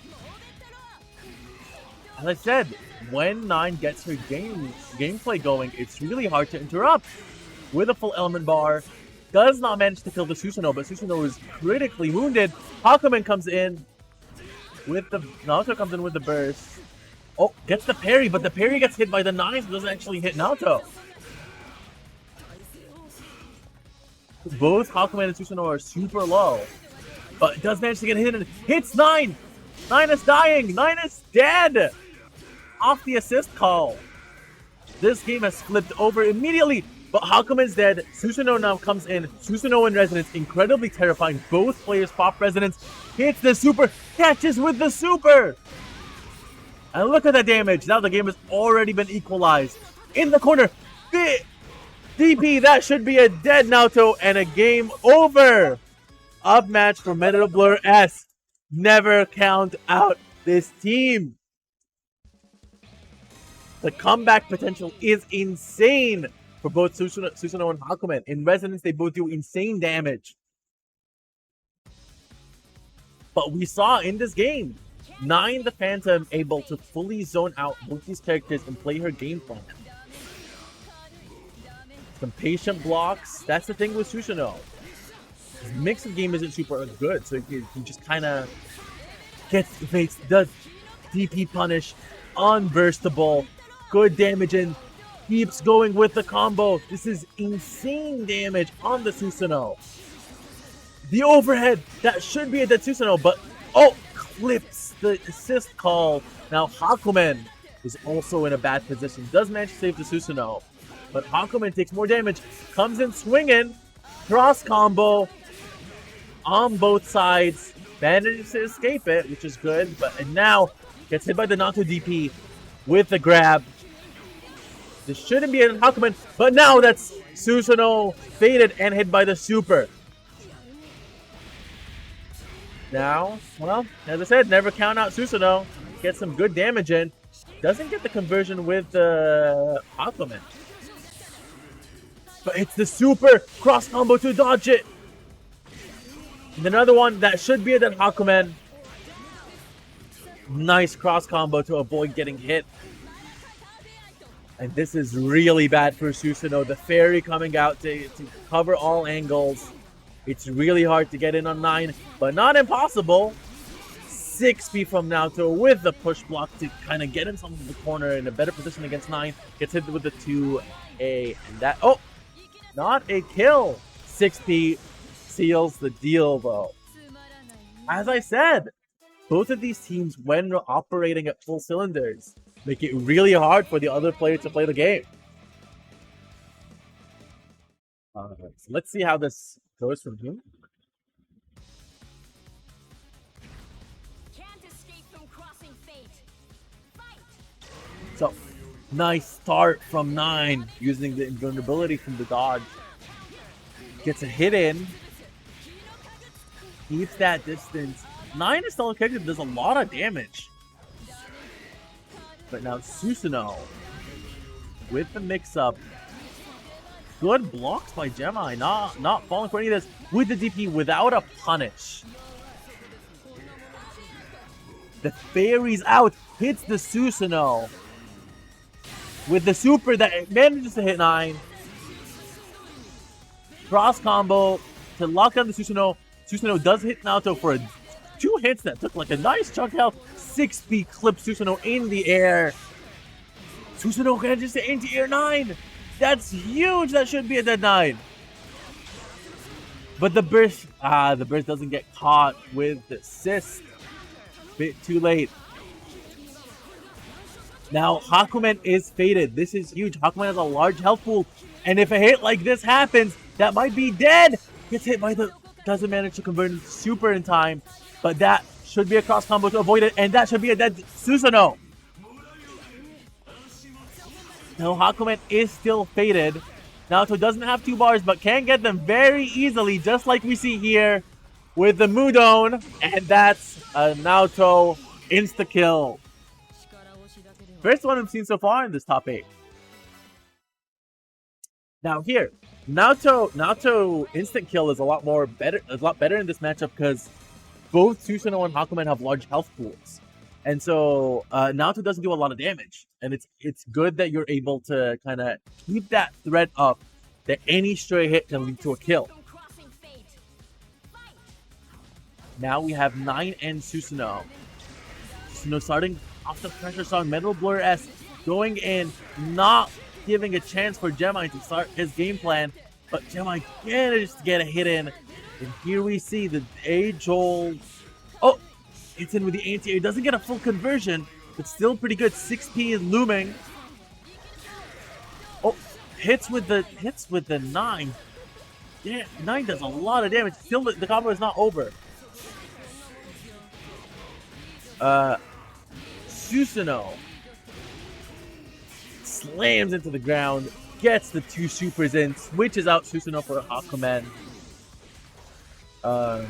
As I said, when 9 gets her gameplay going, it's really hard to interrupt. With a full element bar, does not manage to kill the Susanoo, but Susanoo is critically wounded. Hakumen comes in with the... Naoto comes in with the burst. Oh, gets the parry, but the parry gets hit by the 9, so doesn't actually hit Naoto. Both Hakumen and Susanoo are super low, but it does manage to get hit and hits 9! 9 is dying! 9 is dead! Off the assist call. This game has flipped over immediately, but Hakumen's dead. Susanoo now comes in. Susanoo in Resonance, incredibly terrifying. Both players pop Resonance, hits the super, catches with the super! And look at that damage. Now the game has already been equalized. In the corner, DP, that should be a dead Naoto and a game over. up match for Blazblue S. Never count out this team. The comeback potential is insane for both Susanoo and Hakumen. In Resonance, they both do insane damage. But we saw in this game, Nine the Phantom able to fully zone out both these characters and play her game plan. Some patient blocks. That's the thing with Susanoo. His mix of game isn't super good, so he just kind of gets evades, does DP punish, unburstable, good damage, and keeps going with the combo. This is insane damage on the Susanoo. The overhead, that should be a dead Susanoo, but oh, clips the assist call. Now Hakumen is also in a bad position. Does manage to save the Susanoo, but Hakumen takes more damage, comes in swinging, cross combo on both sides, manages to escape it, which is good, but and now gets hit by the Nato DP with the grab. This shouldn't be an Hakumen, but now that's Susanoo faded and hit by the super. Now, well, as I said, never count out Susanoo. Gets some good damage in. Doesn't get the conversion with the Hakumen. But it's the super cross combo to dodge it. And another one that should be a dead Hakumen. Nice cross combo to avoid getting hit. And this is really bad for Susanoo. The fairy coming out to cover all angles. It's really hard to get in on 9, but not impossible. 6P from Naoto with the push block to kind of get himself into the corner in a better position against 9. Gets hit with the 2A. And that, oh, not a kill. 6P seals the deal, though. As I said, both of these teams, when operating at full cylinders, make it really hard for the other player to play the game. So let's see how this goes from here. So, nice start from 9, using the invulnerability from the dodge. Gets a hit in. Keeps that distance. 9 is still a character that does a lot of damage. But now Susanoo with the mix-up. Good blocks by Gemini, not falling for any of this. With the DP without a punish. The fairy's out, hits the Susanoo. With the super that manages to hit 9. Cross combo to lock down the Susanoo. Susanoo does hit Naoto for 2 hits that took like a nice chunk of health. 6P clips Susanoo in the air. Susanoo manages to anti-air 9. That's huge. That should be a dead 9. But the burst doesn't get caught with the assist. Bit too late. Now Hakumen is faded. This is huge. Hakumen has a large health pool, and if a hit like this happens, that might be dead. Gets hit by the, doesn't manage to convert super in time, but that should be a cross combo to avoid it, and that should be a dead Susanoo. Now Hakumen is still faded. Naoto doesn't have 2 bars, but can get them very easily, just like we see here with the Mudon, and that's a Naoto insta-kill. First one I've seen so far in this top 8. Now here, Naoto instant kill is a lot better in this matchup because both Susanoo and Hakumen have large health pools. And so Naoto doesn't do a lot of damage. And it's good that you're able to kind of keep that threat up, that any stray hit can lead to a kill. Now we have 9 and Susanoo. Susanoo starting off the pressure song, Blazblue S going in, not giving a chance for Gemini to start his game plan, but Gemini manages to get a hit in. And here we see the age-old... Oh! It's in with the anti-air. Doesn't get a full conversion, but still pretty good. 6P is looming. Oh! Hits with the 9. Yeah, 9 does a lot of damage. Still, the combo is not over. Susanoo slams into the ground, gets the 2 supers in, switches out Susanoo for Hakumen. Um,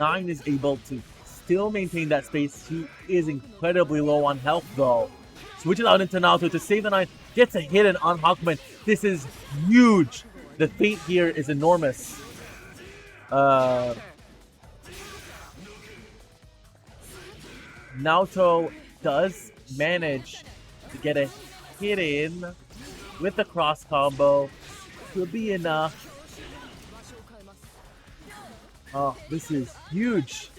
Nine is able to still maintain that space. He is incredibly low on health though. Switches out into Naoto to save the 9. Gets a hit on Hakumen. This is huge. The feint here is enormous. Naoto does manage to get a hit in with the cross combo. Could be enough. Oh, this is huge.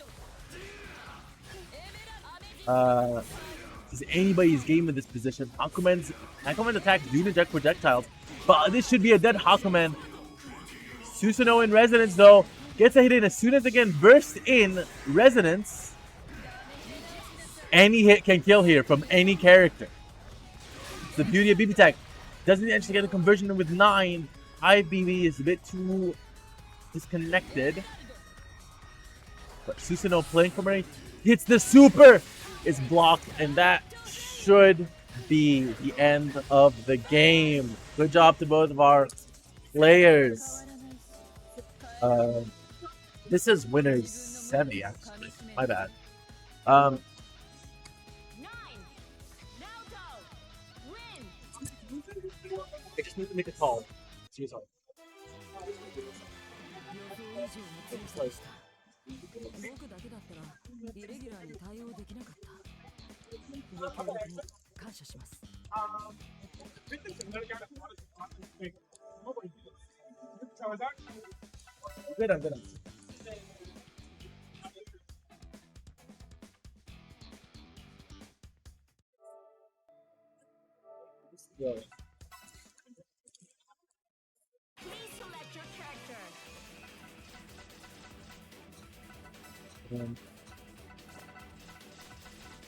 This is anybody's game in this position. Hakumen's attacks do inject projectiles, but this should be a dead Hakumen. Susanoo in Resonance though gets a hit in as soon as again bursts in Resonance. Any hit can kill here from any character. It's the beauty of BB Tag. Doesn't actually get a conversion with 9. High BB is a bit too disconnected. But Susanoo playing from range hits the super, is blocked, and that should be the end of the game. Good job to both of our players. This is winners semi, actually. My bad. I just need to make a call. Excuse me. 僕だけだったらイレギュラーに対応できなかった。ご協力に感謝します。Good, I'm good. Yeah.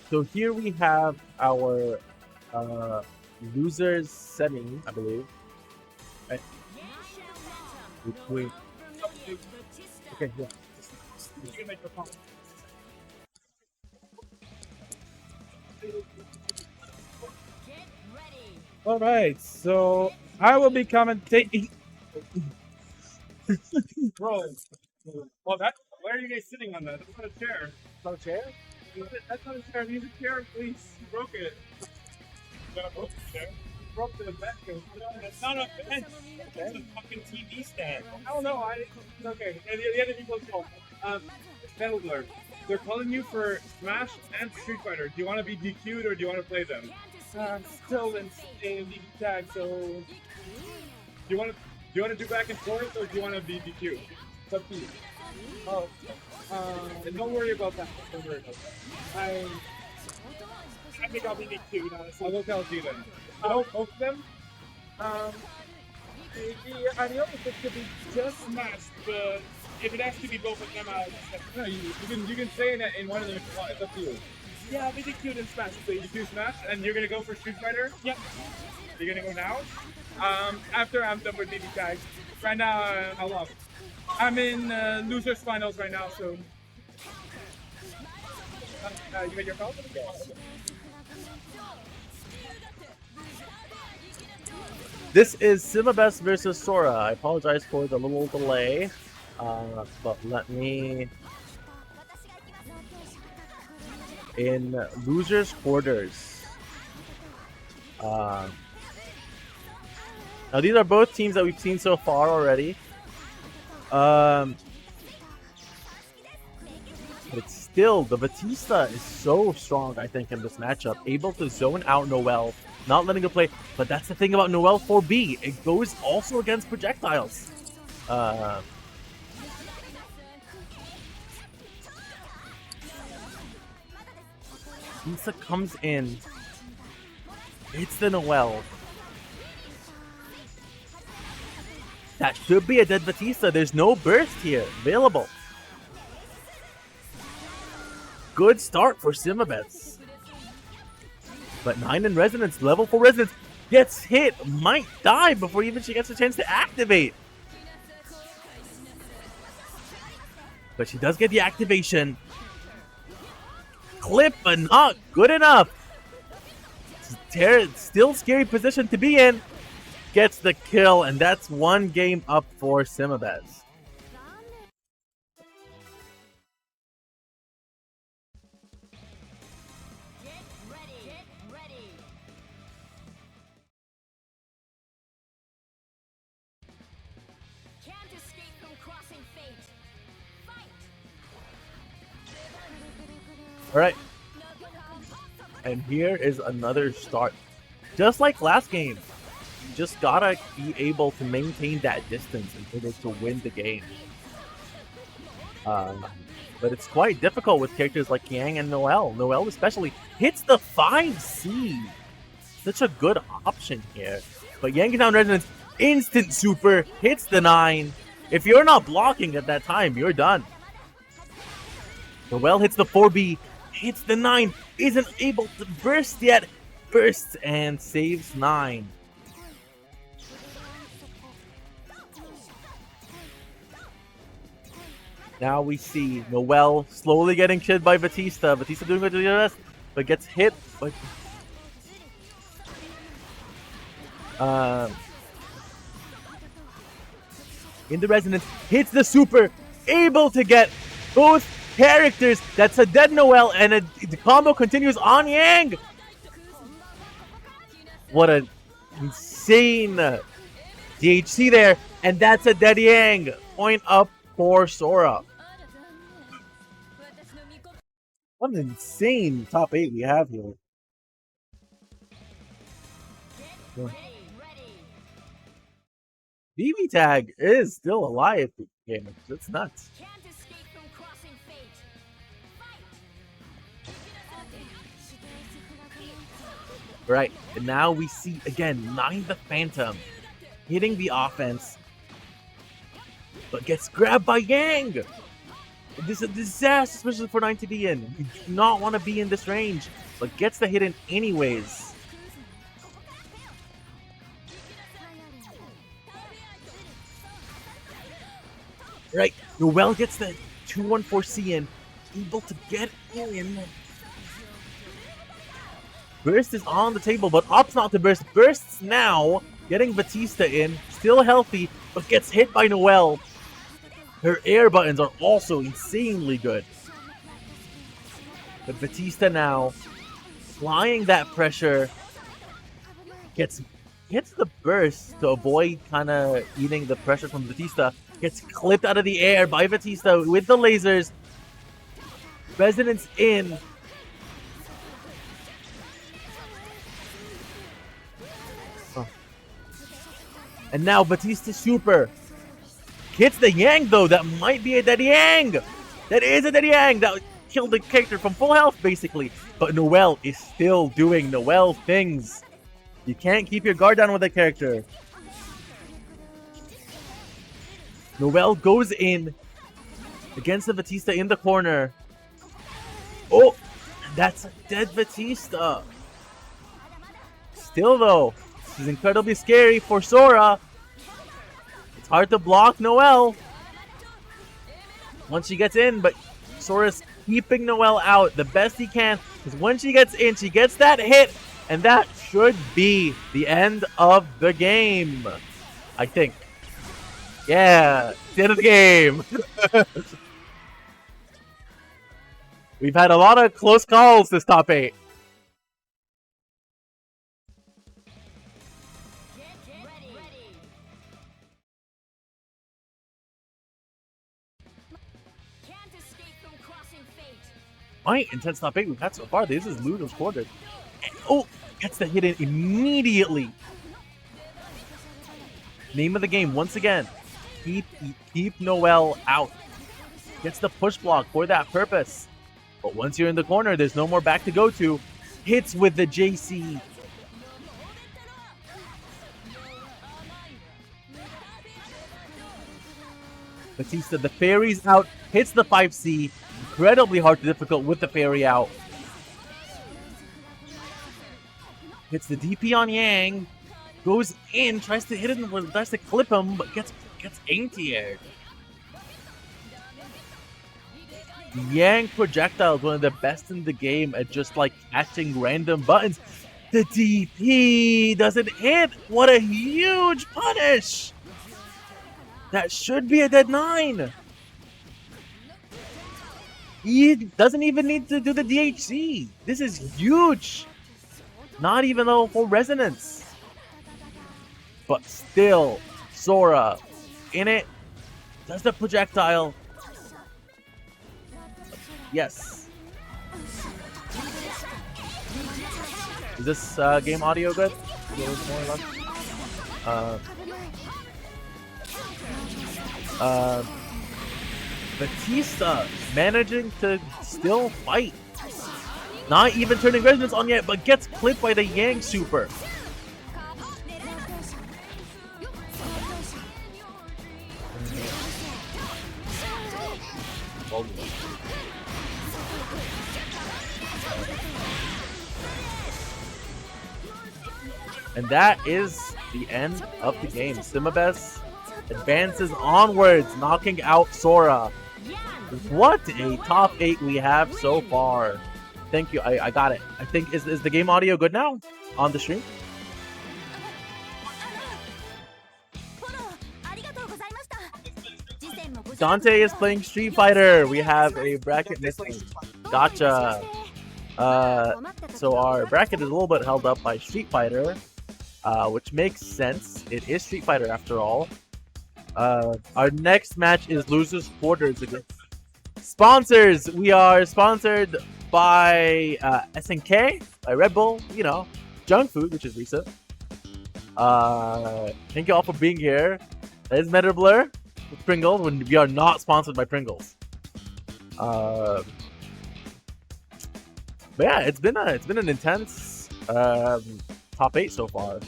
So here we have our losers semi, I believe. Right. Between. Okay, yeah. All right, so I will be commentating. Bro. Well, why are you guys sitting on that? That's not a chair. On a chair? That's not a chair. Use a chair, please. You broke it. You got a broken chair? You broke the bench. It's not a bench. It's a fucking TV stand. I don't know. It's okay. And the other people's fault. Blazblue. They're calling you for Smash and Street Fighter. Do you want to be DQ'd or do you want to play them? I'm still in DQ tag, so do you want to do back and forth or do you want to be DQ'd? It's up to you. Oh, don't worry about that. Don't worry about that. I think I'll be DQ'd, honestly. I'll look LG then. Both of them? I know if it could be just Smash, but if it has to be both of them, no, you can say it in one of them if you want. It's up to you. Yeah, I'll be DQ'd in Smash. So you do Smash, and you're gonna go for Street Fighter? Yep. You're gonna go now? After I'm done with BB Tag. Right now, I lost. I'm in losers finals right now, so. You made your call? This is Simabest versus Sora. I apologize for the little delay, but let me. In losers quarters. Now these are both teams that we've seen so far already. But still, the Batista is so strong, I think, in this matchup. Able to zone out Noel, not letting him play. But that's the thing about Noel 4B. It goes also against projectiles. Batista comes in. It's the Noel. That should be a dead Batista. There's no burst here available. Good start for Simabets. But 9 in Resonance, level 4 Resonance, gets hit, might die before even she gets a chance to activate. But she does get the activation. Clip, but not good enough. Still scary position to be in. gets the kill, and that's one game up for Simabez. Alright. And here is another start. Just like last game, you just gotta be able to maintain that distance in order to win the game. But it's quite difficult with characters like Yang and Noelle. Noelle especially hits the 5C. Such a good option here. But Yang down Resonance, instant super, hits the 9. If you're not blocking at that time, you're done. Noelle hits the 4B, hits the 9, isn't able to burst yet. Bursts and saves 9. Now we see Noelle slowly getting killed by Batista. Batista doing what he does, but gets hit. But in the resonance, hits the super, able to get both characters. That's a dead Noelle, and the combo continues on Yang. What an insane DHC there, and that's a dead Yang. Point up for Sora. What an insane top 8 we have here. BB Tag is still alive. That's nuts. Right, and now we see again Nine the Phantom hitting the offense, but gets grabbed by Yang. This is a disaster, especially for 9 to be in. You do not want to be in this range, but gets the hit in anyways. Right, Noelle gets the 214C in, able to get in. Burst is on the table, but opts not to burst. Bursts now, getting Batista in, still healthy, but gets hit by Noelle. Her air buttons are also insanely good. But Batista now, flying that pressure, gets the burst to avoid kind of eating the pressure from Batista. Gets clipped out of the air by Batista with the lasers. Resonance in. And now Batista super. Hits the Yang though. That might be a dead Yang. That is a dead Yang. That killed the character from full health basically. But Noelle is still doing Noelle things. You can't keep your guard down with that character. Noelle goes in against the Batista in the corner. Oh, that's a dead Batista. Still though, this is incredibly scary for Sora. It's hard to block Noelle once she gets in, but Sora's keeping Noelle out the best he can, because when she gets in, she gets that hit, and that should be the end of the game, I think. Yeah, it's the end of the game. We've had a lot of close calls this top 8. Quite intense top 8 we've had so far. This is Ludo's quarter. Oh, gets the hit in immediately. Name of the game once again. Keep Noelle out. Gets the push block for that purpose. But once you're in the corner, there's no more back to go to. Hits with the JC. Batista, the fairy's out. Hits the 5C. Incredibly hard to difficult with the fairy out. Hits the DP on Yang. Goes in, tries to hit him, tries to clip him, but gets anti-aired. The Yang projectile is one of the best in the game at just like catching random buttons. The DP doesn't hit. What a huge punish. That should be a dead 9. He doesn't even need to do the DHC. This is huge. Not even a full resonance. But still, Sora in it. Does the projectile. Yes. Is this game audio good? More or less? Batista managing to still fight. Not even turning resonance on yet, but gets clipped by the Yang Super. And that is the end of the game. Simabes advances onwards, knocking out Sora. What a top 8 we have so far. Thank you. I got it. I think is the game audio good now on the stream? Dante is playing Street Fighter. We have a bracket missing. Gotcha. So our bracket is a little bit held up by Street Fighter, which makes sense. It is Street Fighter after all. Our next match is Losers Quarters again. Sponsors. We are sponsored by SNK, by Red Bull, you know, junk food, which is recent. Thank you all for being here. That is Metablur with Pringles when we are not sponsored by Pringles. But yeah, it's been an intense top 8 so far.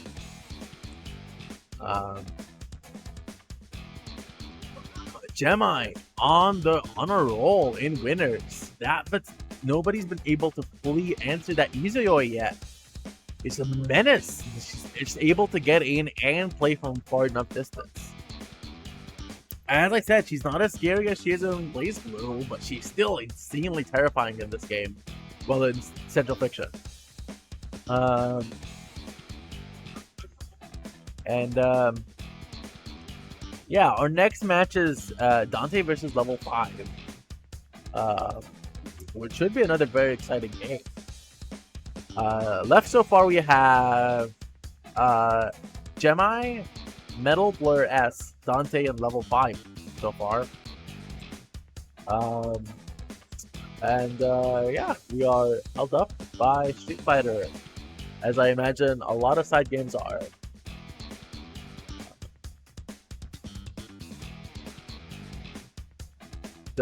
Gemini on a roll in winners. But nobody's been able to fully answer that Izuyoi yet. It's a menace. It's able to get in and play from far enough distance. As I said, she's not as scary as she is in Blazblue, but she's still insanely terrifying in this game. Well, in Central Fiction. Yeah, our next match is Dante versus Level 5. Which should be another very exciting game. Left so far we have Gemini, Metal Blur S, Dante, and Level 5 so far. Yeah, we are held up by Street Fighter, as I imagine a lot of side games are.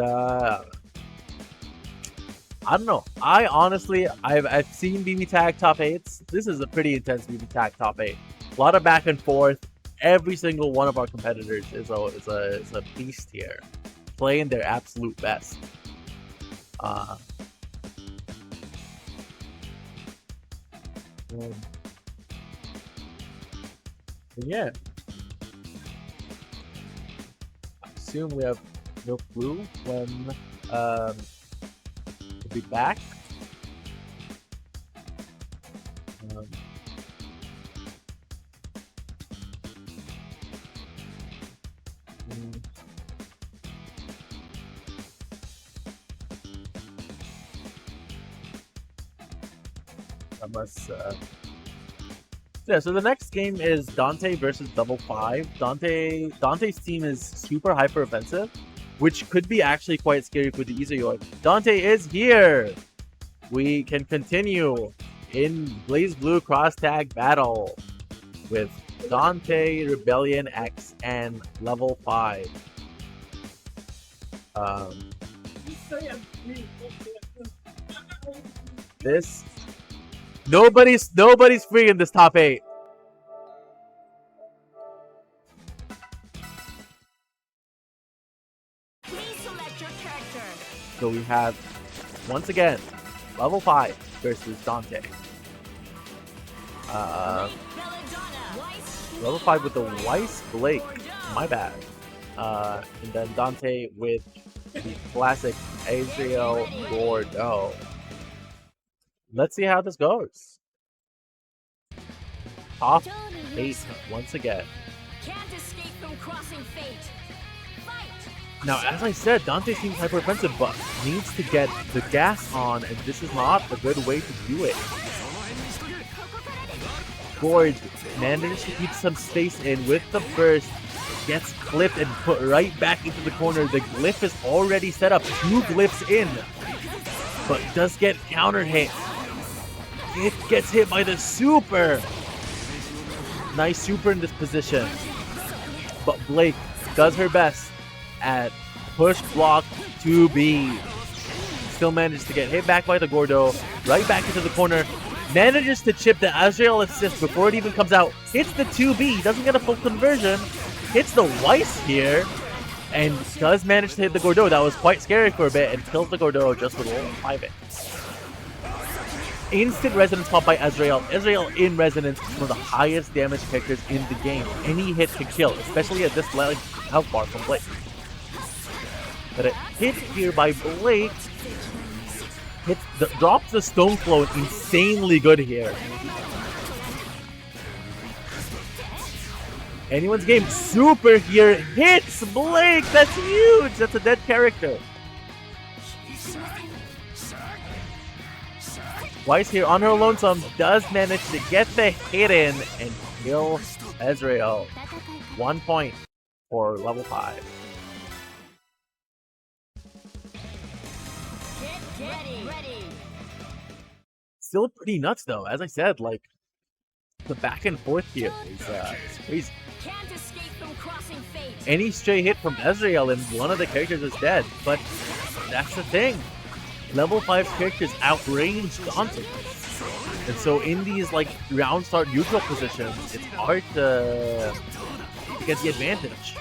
I don't know. I've seen BB Tag top 8s. This is a pretty intense BB Tag top 8. A lot of back and forth. Every single one of our competitors is a beast here, playing their absolute best. Yeah. I assume we have no clue when we'll be back. Yeah, so the next game is Dante versus Level 5. Dante's team is super hyper offensive, which could be actually quite scary for the Izuyoi. Dante is here! We can continue in Blazblue cross tag battle with Dante, Rebellion X, and Level 5. Nobody's free in this top 8. Please select your character. So we have, once again, Level 5 versus Dante. Level 5 with the Weiss Blake. My bad. And then Dante with the classic Azrael Gordo. Let's see how this goes. top 8 once again. Can't escape from crossing fate. Fight! Now, as I said, Dante seems hyper-offensive, but needs to get the gas on, and this is not a good way to do it. Gord manages to keep some space in with the burst, gets clipped and put right back into the corner. The glyph is already set up, 2 glyphs in, but does get counter hit. It gets hit by the super. Nice super in this position, but Blake does her best at push block 2B. Still manages to get hit back by the Gordo, right back into the corner. Manages to chip the Azrael assist before it even comes out. Hits the 2B, doesn't get a full conversion. Hits the Weiss here, and does manage to hit the Gordo. That was quite scary for a bit, and kills the Gordo just with all 5 it. Instant resonance pop by Azrael. Azrael in resonance, one of the highest damage characters in the game. Any hit can kill, especially at this health bar from Blake. But a hit here by Blake drops the stone flow insanely good here. Anyone's game super here hits Blake. That's huge. That's a dead character. Weiss here on her lonesome does manage to get the hit in and kill Azrael. 1 point for level 5. Still pretty nuts though. As I said, like the back and forth here is crazy. Can't escape from crossing fate. Any stray hit from Azrael and one of the characters is dead. But that's the thing. Level 5 characters outrange Dante. And so in these like round start neutral positions, it's hard to get the advantage.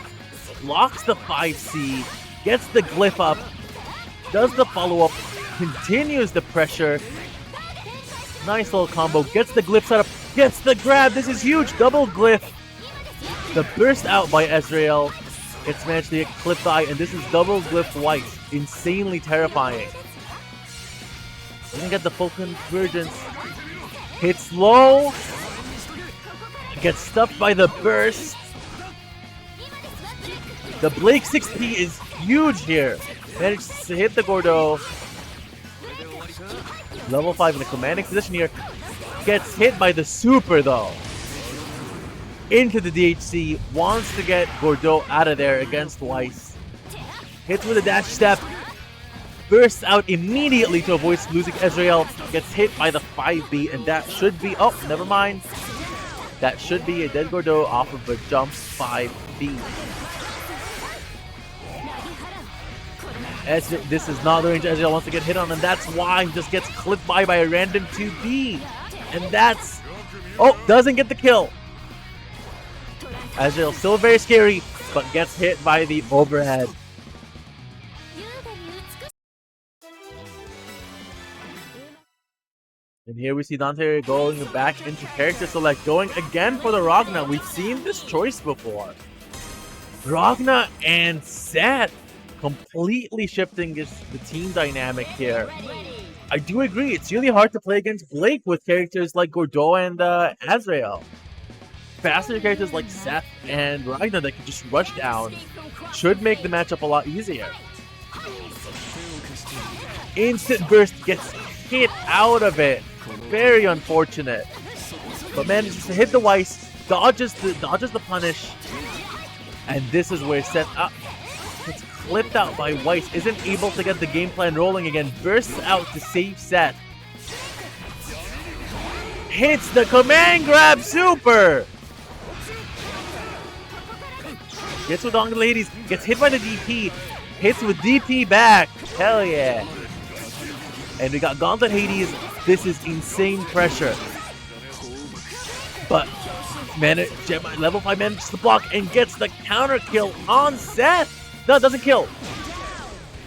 Blocks the 5C, gets the glyph up, does the follow-up, continues the pressure. Nice little combo, gets the glyph set up, gets the grab. This is huge, double glyph. The burst out by Azrael. It's managed to get clipped by, and this is double glyph White. Insanely terrifying. Doesn't get the full convergence. Hits low. Gets stuffed by the burst. The Blake 6P is huge here. Manages to hit the Gordo. Level 5 in a commanding position here. Gets hit by the super though. Into the DHC. Wants to get Gordo out of there against Weiss. Hits with a dash step. Bursts out immediately to avoid losing Azrael. Gets hit by the 5B, and that should be... Oh, never mind. That should be a dead Gordo off of a jump 5B. This is not the range Azrael wants to get hit on, and that's why he just gets clipped by a random 2B. And that's... Oh, doesn't get the kill. Azrael still very scary, but gets hit by the overhead. And here we see Dante going back into character select, going again for the Ragna. We've seen this choice before. Ragna and Seth completely shifting the team dynamic here. I do agree, it's really hard to play against Blake with characters like Gordo and Azrael. Faster characters like Seth and Ragna that can just rush down should make the matchup a lot easier. Instant burst gets hit out of it. Very unfortunate. But manages to hit the Weiss, dodges the punish. And this is where Seth gets clipped out by Weiss, isn't able to get the game plan rolling again, bursts out to save Seth. Hits the command grab super! Gets with on the ladies, gets hit by the DP, hits with DP back. Hell yeah. And we got Gauntlet Hades. This is insane pressure. But level 5 manages to block and gets the counter kill on Seth. No, it doesn't kill.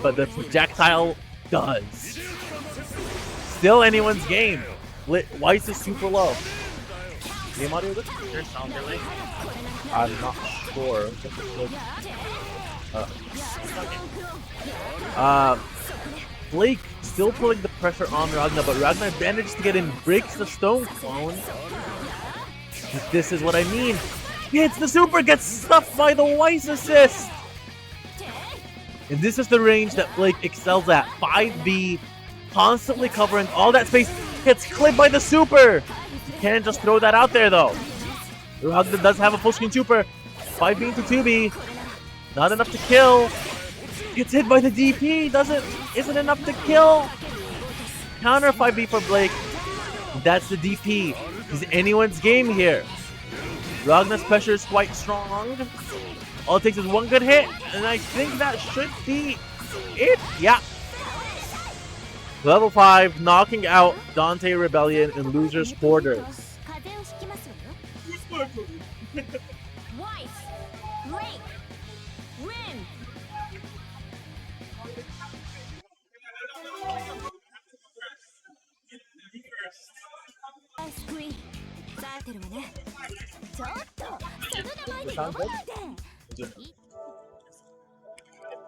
But the projectile does. Still anyone's game. Weiss is super low. Game audio good? I'm not sure. Blake still pulling the pressure on Ragna, but Ragna manages to get in, breaks the stone clone. This is what I mean. Hits the super, gets stuffed by the Weiss assist. And this is the range that Blake excels at. 5B, constantly covering all that space. Gets clipped by the super. You can't just throw that out there though. Rogda does have a full screen super. 5B into 2B. Not enough to kill. Gets hit by the DP. Isn't enough to kill. Counter 5B for Blake. That's the DP. Is anyone's game here. Ragnar's pressure is quite strong. All it takes is one good hit, and I think that should be it. Yeah. Level 5, knocking out Dante Rebellion in losers quarters.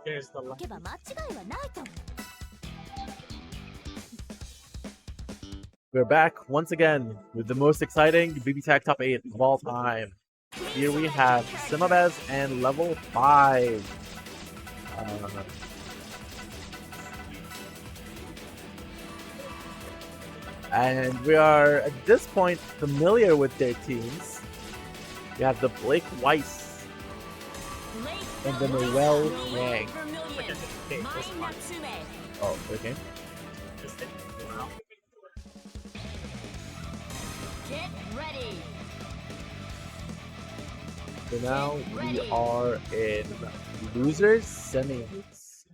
Here's the line. We're back once again with the most exciting BB Tag Top 8 of all time. Here we have Simabez and level 5. And we are at this point familiar with their teams. You have the Blake Weiss and the Noel Yang. Oh, okay. Get ready. So now we are in losers semis.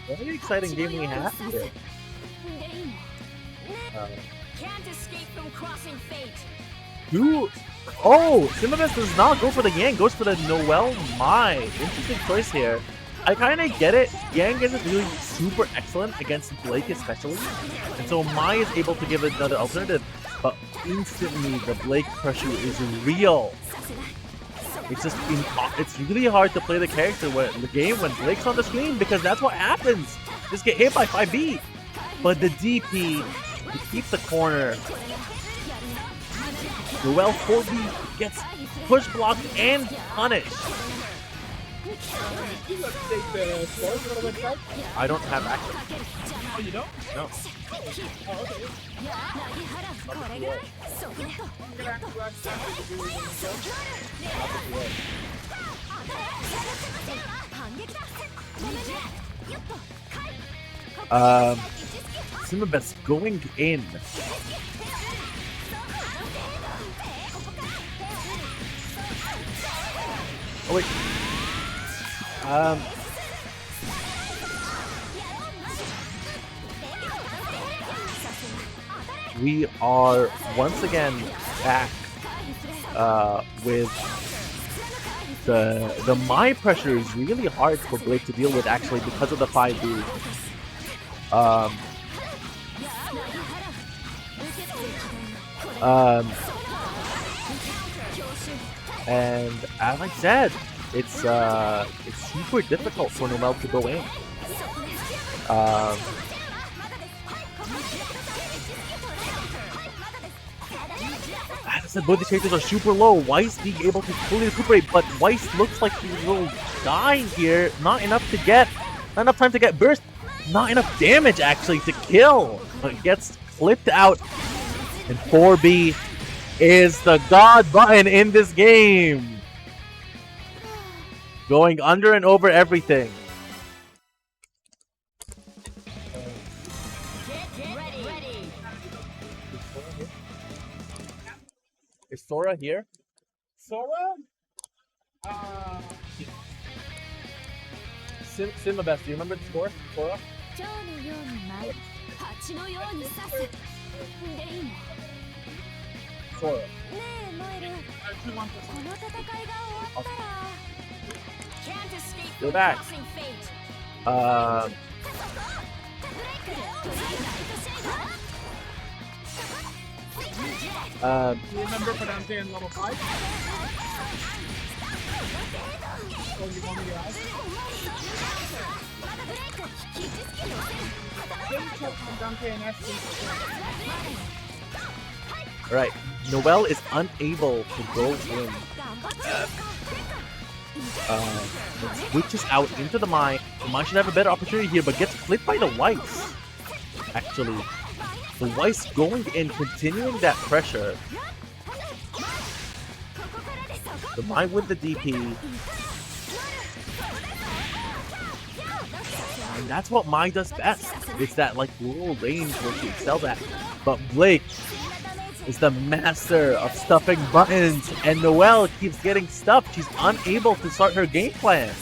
Very exciting game we have here. Can't escape from crossing fate. Oh, Simabez does not go for the Yang, goes for the Noel Mai. Interesting choice here. I kind of get it. Yang isn't really super excellent against Blake especially. And so Mai is able to give another alternative. But instantly the Blake pressure is real. It's just it's really hard to play the character when the game when Blake's on the screen because that's what happens. Just get hit by 5B. But the DP to keep the corner. Noel 4B gets push blocked and punished. I don't have access. Oh, you don't? No. Oh, okay. Simabez going in. Oh wait. We are once again back with the Mai pressure is really hard for Blake to deal with actually because of the 5B. And as I said, it's super difficult for Noel to go in. As I said, both the characters are super low. Weiss being able to fully recuperate, but Weiss looks like he will die here. Not enough to get, not enough time to get burst. Not enough damage actually to kill, but gets clipped out. And 4B is the god button in this game. Going under and over everything. Get ready. Is Sora here? Sora? Simabez, do you remember the score? Sora? Sora. Can't escape Go from back. crossing fate. Do you remember pronouncing level 5? you want me to ask? Right. Noelle is unable to go in. Switches out into the Mai. The Mai should have a better opportunity here, but gets flipped by the Weiss. Actually, the Weiss going in, continuing that pressure. The Mai with the DP. And that's what Mai does best. It's that like little range where she excels at. But Blake is the master of stuffing buttons, and Noelle keeps getting stuffed. She's unable to start her game plan.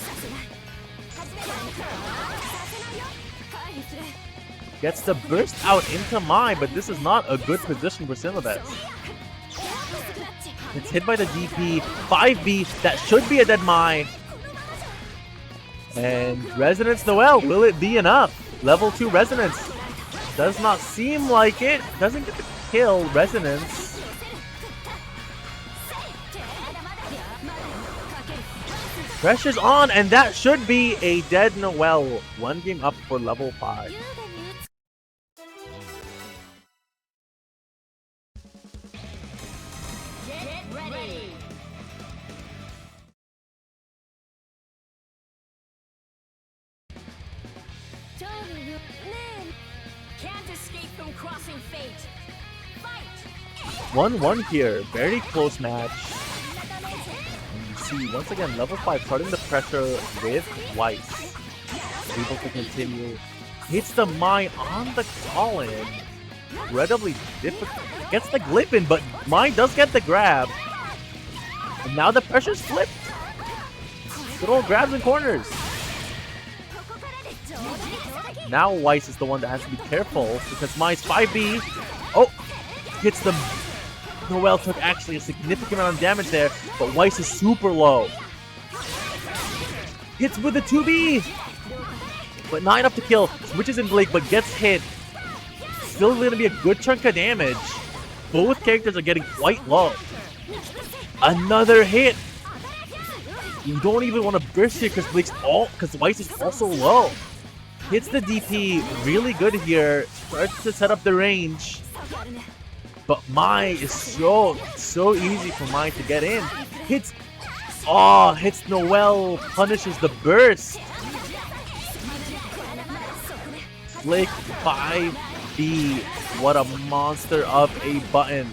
Gets the burst out into Mai, but this is not a good position for Syllabus. It's hit by the DP, 5B, that should be a dead Mai. And Resonance Noelle, will it be enough? Level 2 Resonance. Does not seem like it. Doesn't get the kill. Resonance. Pressure's on, and that should be a dead Noelle. One game up for level 5. Can't escape from crossing fate. Fight! 1-1 here. Very close match. And you see, once again, level 5 starting the pressure with Weiss. Able to continue. Hits the Mai on the call-in. Incredibly difficult. Gets the glip in, but Mai does get the grab. And now the pressure's flipped. Good old grabs and corners. Now Weiss is the one that has to be careful because Mai's 5B. Oh, hits them. Noelle took actually a significant amount of damage there, but Weiss is super low. Hits with the 2B, but not enough to kill. Switches in Blake, but gets hit. Still going to be a good chunk of damage. Both characters are getting quite low. Another hit. You don't even want to burst here because Weiss is also low. Hits the DP really good here. Starts to set up the range. But Mai is so easy for Mai to get in. Hits Noelle. Punishes the burst. Blake 5B. What a monster of a button.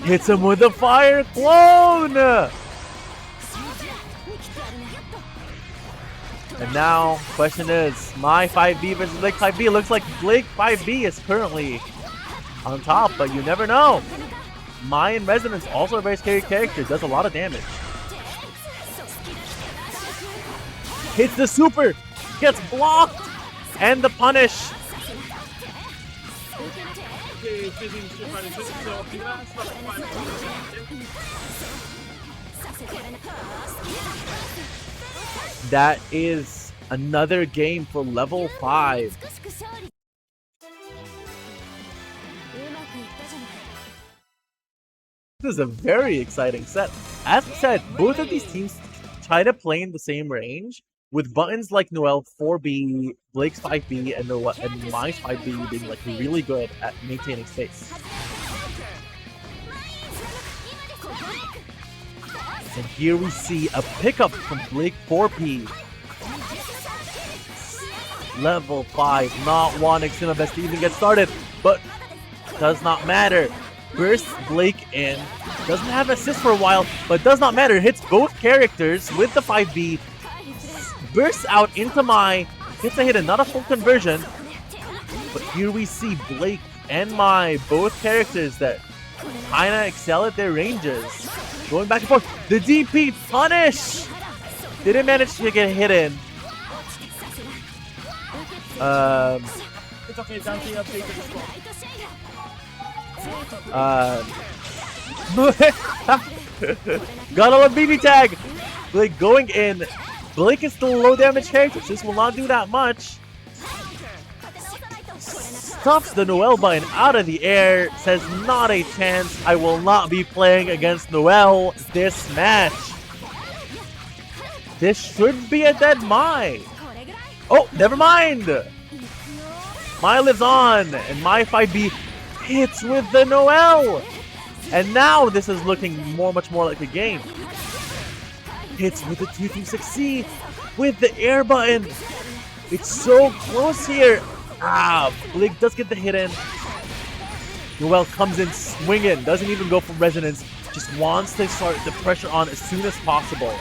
Hits him with a fire clone. And now, question is, Mai 5B versus Blake 5B. Looks like Blake 5B is currently on top, but you never know. Mai in Resonance, also a very scary character, does a lot of damage. Hits the super, gets blocked, and the punish. That is another game for level 5. This is a very exciting set. As I said, both of these teams try to play in the same range, with buttons like Noelle 4B, Blake's 5B, and Mai's 5B being like really good at maintaining space. And here we see a pickup from Blake 4P. Level 5, not wanting Cinnabest to even get started, but does not matter. Bursts Blake in, doesn't have assist for a while, but does not matter. Hits both characters with the 5B, bursts out into Mai, gets a hit and not a full conversion. But here we see Blake and Mai, both characters that kinda excel at their ranges. Going back and forth. The DP punish! Didn't manage to get hit in. It's okay, Dante, I'll take it. Got on BB tag! Blake going in. Blake is still a low damage character. This will not do that much. Stuffs the Noelle button out of the air. Says not a chance. I will not be playing against Noelle this match. This should be a dead Mai. Oh, never mind. Mai lives on, and Mai 5B hits with the Noel. And now this is looking much more like a game. Hits with the 236C with the air button. It's so close here. Blake does get the hit in. Noel comes in swinging, doesn't even go for resonance, just wants to start the pressure on as soon as possible.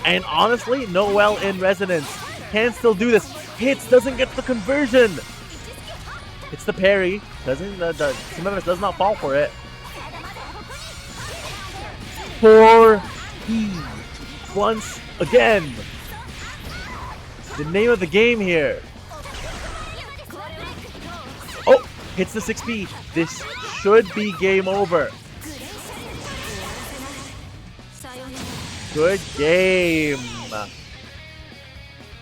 And honestly, Noel in resonance can still do this. Hits, doesn't get the conversion. It's the parry. Doesn't Simevis does not fall for it. For he once again. The name of the game here. Oh, hits the 6B. This should be game over. Good game.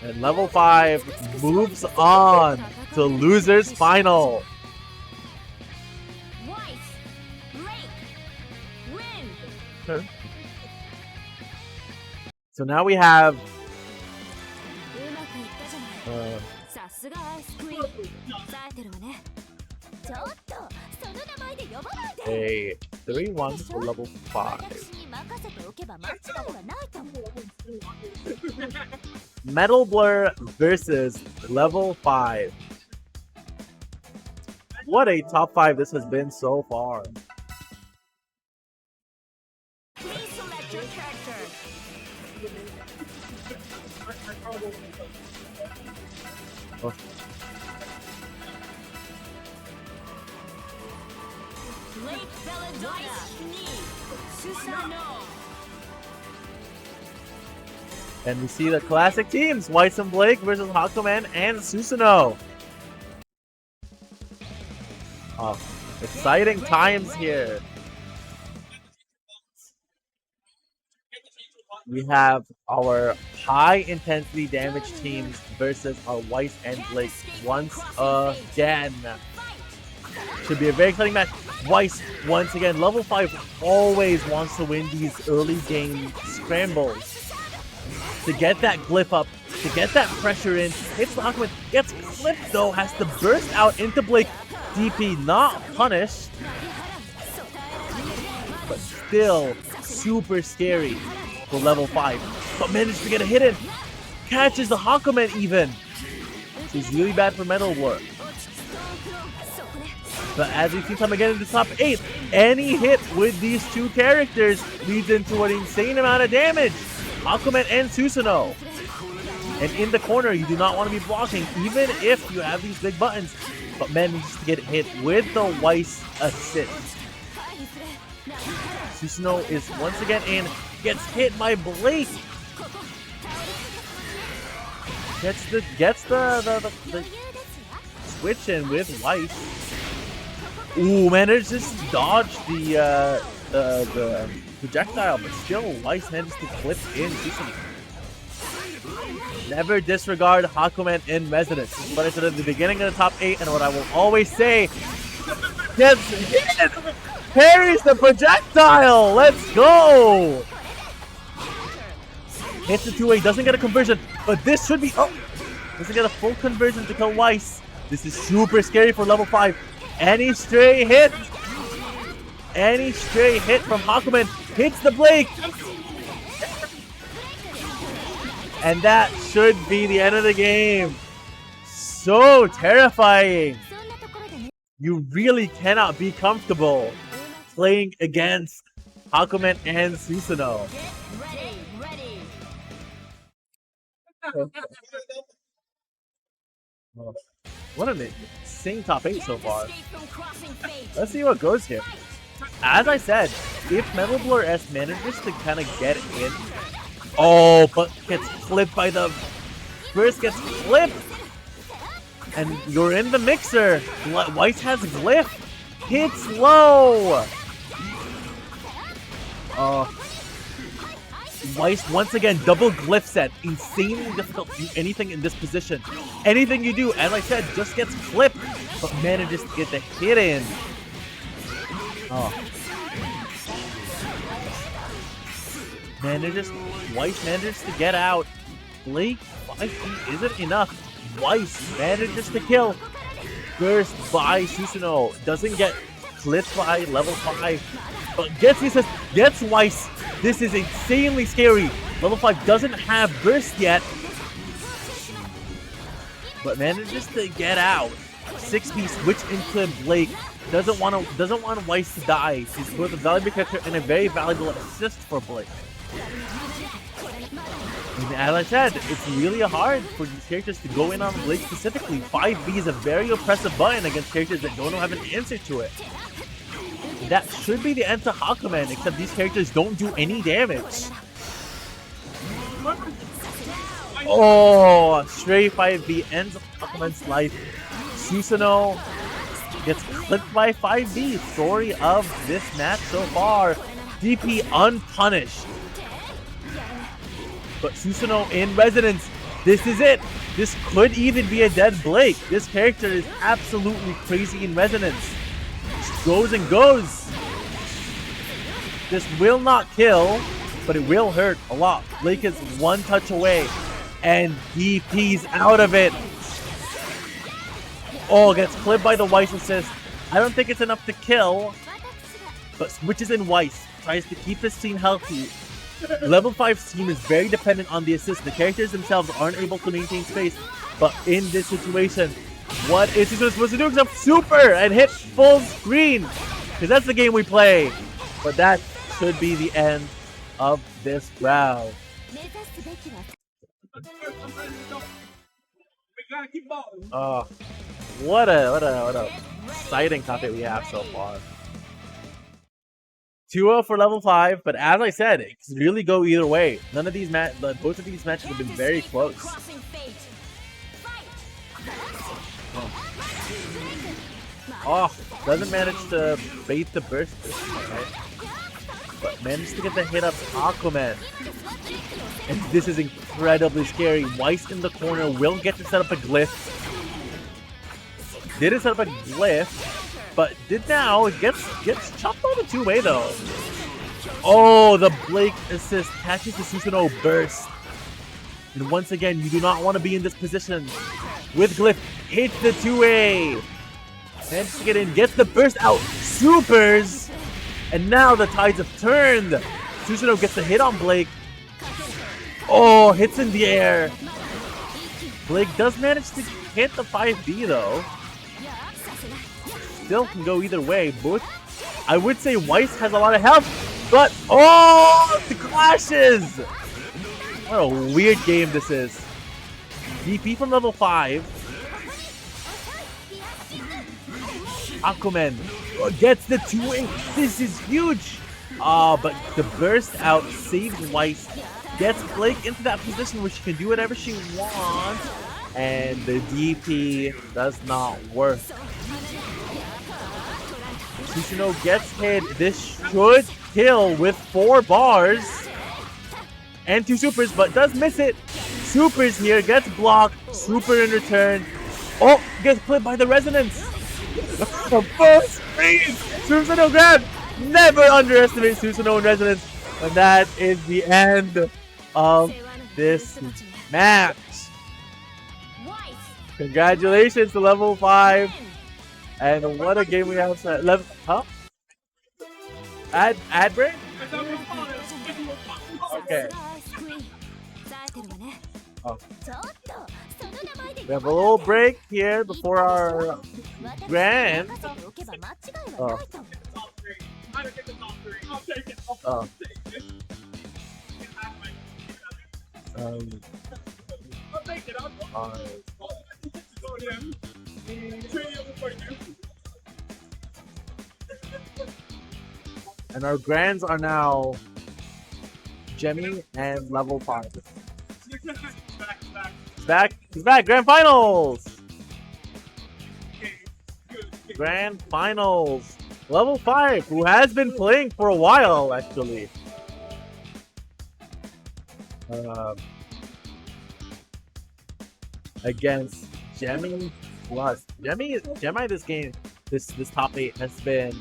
And level 5 moves on to losers final. So now we have a 3-1 for level 5. Metal Blur versus level 5. What a top 5 this has been so far. Please select your character. Oh. Lake Belladonna. Susano. And we see the classic teams, Weiss and Blake versus Hakumen and Susanoo. Oh, exciting times here. We have our high intensity damage teams versus our Weiss and Blake once again. Should be a very exciting match. Weiss, once again, level 5 always wants to win these early game scrambles. To get that glyph up, to get that pressure in, hits the Hakumen, gets clipped though, has to burst out into Blake. DP not punished, but still super scary for level 5. But managed to get a hit in, catches the Hakumen even. This is really bad for Metal Blur. But as we see come again in the top 8, any hit with these two characters leads into an insane amount of damage. Hakumen and Susanoo. And in the corner, you do not want to be blocking, even if you have these big buttons. But manages to get hit with the Weiss assist. Susanoo is once again in, gets hit by Blake. Gets the switch in with Weiss. Ooh, manages to dodge the projectile, but still Weiss manages to clip in Susanoo. Never disregard Hakumen in resonance. But I said at the beginning of the top 8, and what I will always say, gets hit! Parries the projectile! Let's go! Hits the 2-way, doesn't get a conversion, but this should be, doesn't get a full conversion to kill Weiss. This is super scary for level 5. Any stray hit from Hakumen hits the Blake. And that should be the end of the game. So terrifying. You really cannot be comfortable playing against Hakumen and Susanoo. What an insane top 8 so far. Let's see what goes here. As I said, if Metal Blur S manages to kind of get in, but gets clipped by the first, gets clipped, and you're in the mixer. Weiss has glyph, hits low. Weiss once again double glyph set, insanely difficult to do anything in this position. Anything you do, as I said, just gets clipped, but manages to get the hit in. Weiss manages to get out. Blake 5 feet isn't enough. Weiss manages to kill. Burst by Susanoo. Doesn't get clipped by level 5. But gets the assist. Gets Weiss. This is insanely scary. Level 5 doesn't have burst yet. But manages to get out. 6P switch into Blake. Doesn't want Weiss to die. He's both a valuable character and a very valuable assist for Blake. And as I said, it's really hard for these characters to go in on Blake specifically. 5B is a very oppressive button against characters that don't have an answer to it. That should be the end to Hakumen, except these characters don't do any damage. Oh, stray 5B ends Hakumen's life. Susanoo gets clipped by 5B. Story of this match so far. DP unpunished. But Susanoo in resonance. This is it. This could even be a dead Blake. This character is absolutely crazy in resonance. Just goes and goes. This will not kill, but it will hurt a lot. Blake is one touch away. And DP's out of it. Oh, gets clipped by the Weiss assist. I don't think it's enough to kill. But switches in Weiss. Tries to keep this team healthy. Level 5's team is very dependent on the assist. The characters themselves aren't able to maintain space. But in this situation, what is Susanoo supposed to do except super and hit full screen? Because that's the game we play. But that should be the end of this round. What a exciting topic we have so far. 2-0 for level 5, but as I said, it can really go either way. Both of these matches have been very close. Oh, doesn't manage to bait the burst. Okay. But managed to get the hit up Aquaman. And this is incredibly scary. Weiss in the corner will get to set up a glyph. Didn't set up a glyph. But did now, it gets chopped on the two-way though. Oh, the Blake assist catches the Susanoo burst. And once again, you do not want to be in this position. With Glyph, hit the two-way. Managed to get in, gets the burst out, supers. And now the tides have turned. Susanoo gets a hit on Blake. Oh, hits in the air. Blake does manage to hit the 5B though. Still can go either way. Both, I would say Weiss has a lot of health, but oh, the clashes! What a weird game this is. DP from level 5. Aquaman gets the two-way. This is huge. But the burst out saves Weiss. Gets Blake into that position where she can do whatever she wants. And the DP does not work. Susanoo gets hit. This should kill with 4 bars. And 2 supers, but does miss it. Supers here, gets blocked. Super in return. Oh, gets clipped by the resonance. The first freeze! Susanoo grab! Never underestimate Susanoo in resonance. And that is the end of this match. Congratulations to level 5. And what a game we have set. Huh? Ad break? Okay. Oh. We have a little break here before our grand. Oh. Oh. And our grands are now Jemmy and level 5. He's back. He's back. Grand finals. Grand finals. Level 5, who has been playing for a while, actually. Against Jemmy plus Jemmy this game, this top 8 has been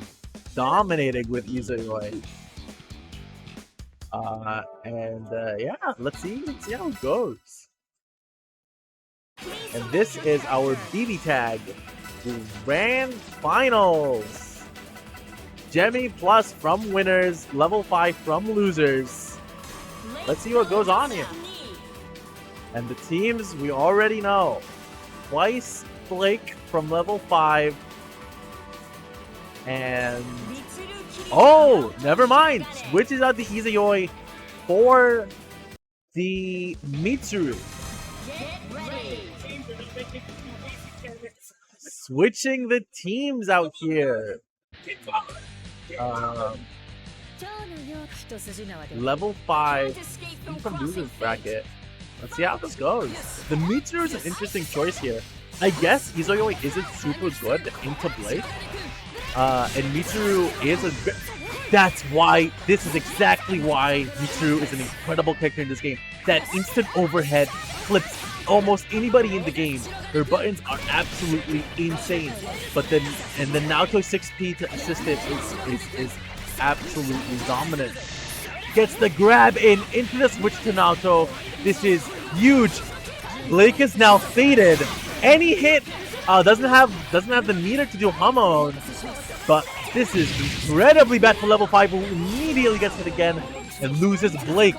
dominating with Izuyoi. Yeah, let's see how it goes. And this is our BB Tag Grand Finals. Jemmy Plus from winners, level 5 from losers. Let's see what goes on here. And the teams we already know. Twice Blake from level 5. And oh, never mind. Switches out the Izayoi for the Mitsuru. Switching the teams out here. Level 5 from losers bracket. Let's see how this goes. The Mitsuru is an interesting choice here. I guess Izayoi isn't super good into Blake. And Mitsuru is a... That's why, this is exactly why Mitsuru is an incredible character in this game. That instant overhead flips almost anybody in the game. Her buttons are absolutely insane. But then, and the Naoto 6P to assist it is absolutely dominant. Gets the grab into the switch to Naoto. This is huge. Blake is now faded. Any hit doesn't have the meter to do Hamon. But this is incredibly bad for level 5, who immediately gets hit again and loses Blake.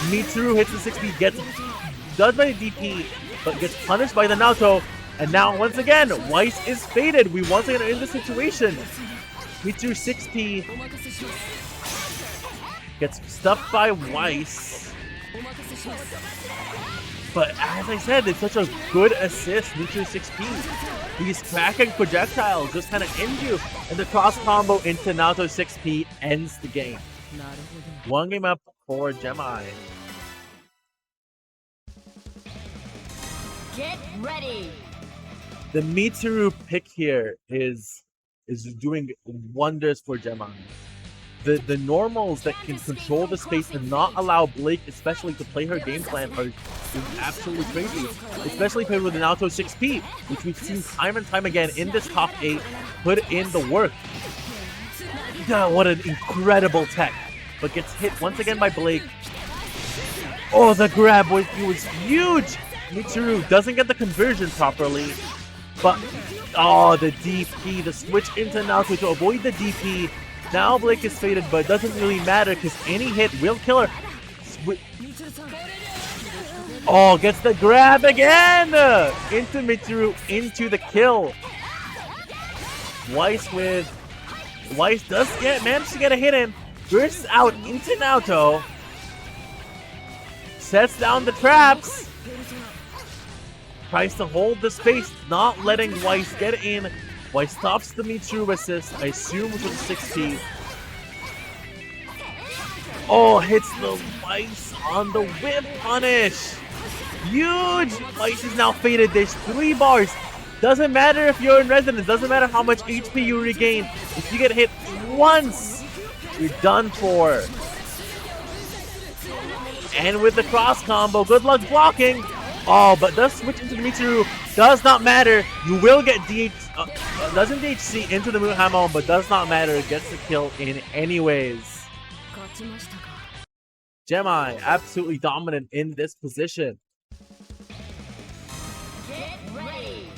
Mitsuru hits the 6P, does by the DP, but gets punished by the Naoto. And now, once again, Weiss is faded. We once again are in this situation. Mitsuru 6P gets stuffed by Weiss. But as I said, it's such a good assist, Mitsuru 6P. These cracking projectiles just kind of end you. And the cross combo into Naoto 6P ends the game. One game up for Gemini. Get ready. The Mitsuru pick here is doing wonders for Gemini. The normals that can control the space and not allow Blake, especially, to play her game plan are absolutely crazy. Especially paired with the Naoto 6P, which we've seen time and time again in this top 8 put in the work. God, what an incredible tech. But gets hit once again by Blake. Oh, the grab was huge. Mitsuru doesn't get the conversion properly. But, oh, the DP, the switch into Naoto to avoid the DP. Now Blake is faded, but it doesn't really matter because any hit will kill her. Oh, gets the grab again! Into Mitsuru, into the kill. Weiss does manage to get a hit in. Bursts out into Naoto. Sets down the traps. Tries to hold the space, not letting Weiss get in. Weiss stops the Mitsuru assist, I assume with a 6P. Oh, hits the Weiss on the whip punish. Huge! Weiss is now faded. There's 3 bars. Doesn't matter if you're in residence. Doesn't matter how much HP you regain. If you get hit once, you're done for. And with the cross combo, good luck blocking. Oh, but does switch into the Mitsuru. Does not matter. You will get doesn't DHC into the Muhamon, but does not matter. Gets the kill in anyways. Gemini absolutely dominant in this position. Get ready.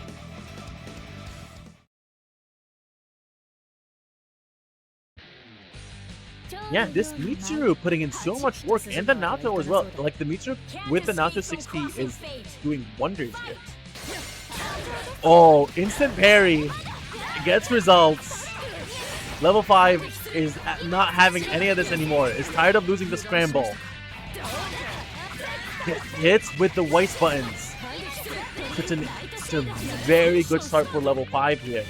Yeah, this Mitsuru putting in so much work, and the Naoto as well. Like, the Mitsuru with the Naoto 6P is doing wonders here. Oh, instant parry. Gets results. Level 5 is not having any of this anymore. Is tired of losing the scramble. Hits with the Weiss buttons. Such a very good start for level 5 here.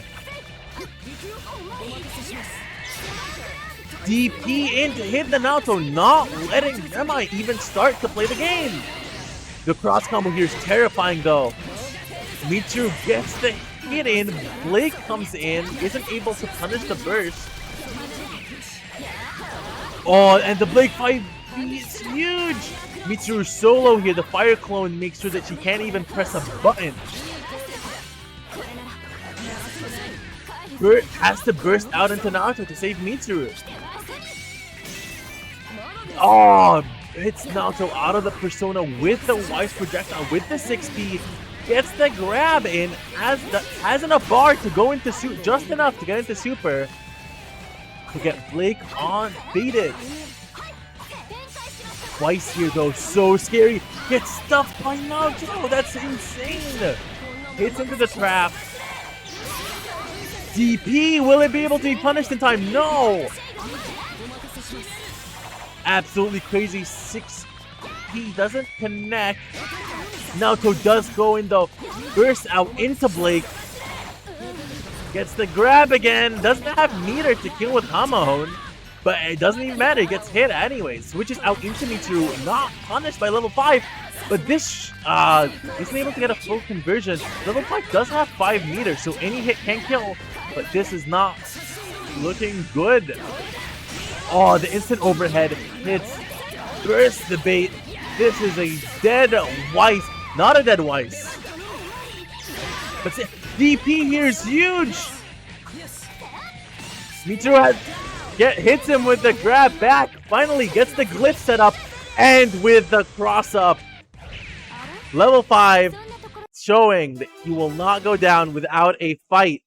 DP in to hit the Naoto, not letting Gemini even start to play the game. The cross combo here is terrifying though. Mitsuru gets the hit in, Blake comes in, isn't able to punish the burst. Oh, and the Blake 5 is huge! Mitsuru solo here, the fire clone makes sure that she can't even press a button. Has to burst out into Naoto to save Mitsuru. Oh, hits Naoto out of the persona with the Wise projectile with the 6P. Gets the grab in, has enough bar to go into just enough to get into super to get Blake on baited. Twice here though, so scary. Gets stuffed by Naoto. That's insane. Hits into the trap. DP, will it be able to be punished in time? No. Absolutely crazy. 6P doesn't connect. Naoto does go in though. Bursts out into Blake. Gets the grab again. Doesn't have meter to kill with Hamahon. But it doesn't even matter. He gets hit anyways. Switches out into Mitsu. Not punished by level 5. But this isn't able to get a full conversion. Level 5 does have 5 meters. So any hit can kill. But this is not looking good. Oh, the instant overhead hits. Bursts the bait. This is a dead Weiss. Not a dead Weiss. But DP here is huge. Mitsu hits him with the grab back. Finally gets the glitch set up. And with the cross up. Level 5 showing that he will not go down without a fight.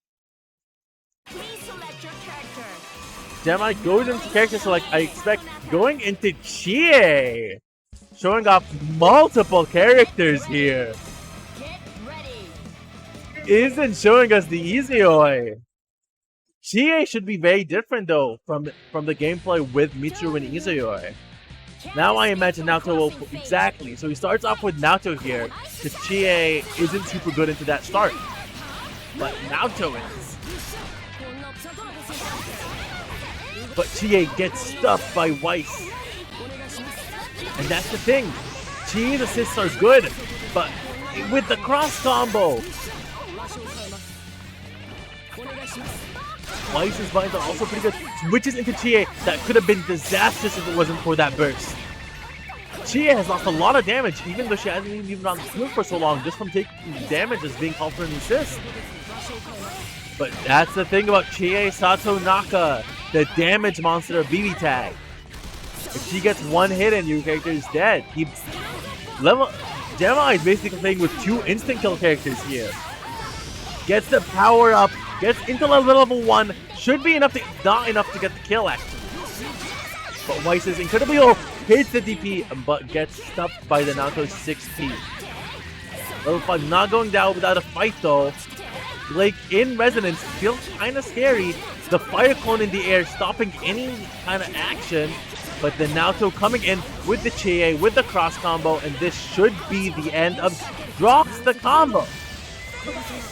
Gemini goes into character select. I expect going into Chie. Showing off multiple characters here. Isn't showing us the Izoi. Chie should be very different though from the gameplay with Mitsu and Izoi. Now I imagine Naoto will exactly. So he starts off with Naoto here because Chie isn't super good into that start, but Naoto is. But Chie gets stuffed by Weiss. And that's the thing. Chie's assists are good, but with the cross combo. Weiss's binds are also pretty good. Switches into Chie. That could have been disastrous if it wasn't for that burst. Chie has lost a lot of damage, even though she hasn't even been on the field for so long, just from taking damage as being called for an assist. But that's the thing about Chie Sato Naka, the damage monster of BB Tag. If she gets one hit and your character is dead, Gemini is basically playing with 2 instant kill characters here. Gets the power up, gets into level 1, should be enough to, not enough to get the kill actually. But Weiss is incredibly low, hits the DP, but gets stuffed by the Naoto 6P. Level 5 not going down without a fight though. Blake in resonance, feels kind of scary. The fire clone in the air stopping any kind of action. But the Naoto coming in with the Chie, with the cross combo, and this should be the end of drops the combo.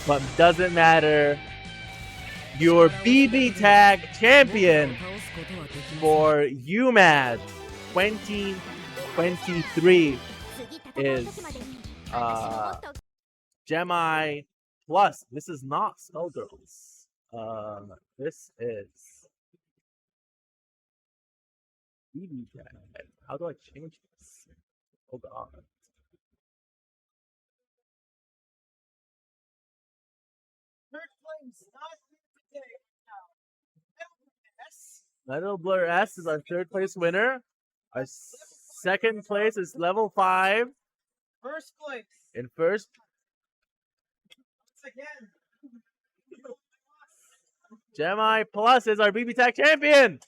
But doesn't matter. Your BB Tag champion for UMAD 2023 is Gemini Plus. This is not Skullgirls. This is BB Tag. How do I change this? Oh god. Metal Blur S is our 3rd place winner. Our 2nd place is level 5. First place. In first, Again. Gemini Plus is our BB Tag champion.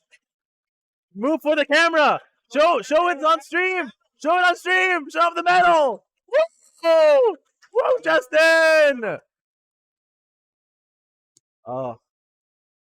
Move for the camera. Show it on stream. Show it on stream. Show off the medal. Woo! Woo, Justin! Oh.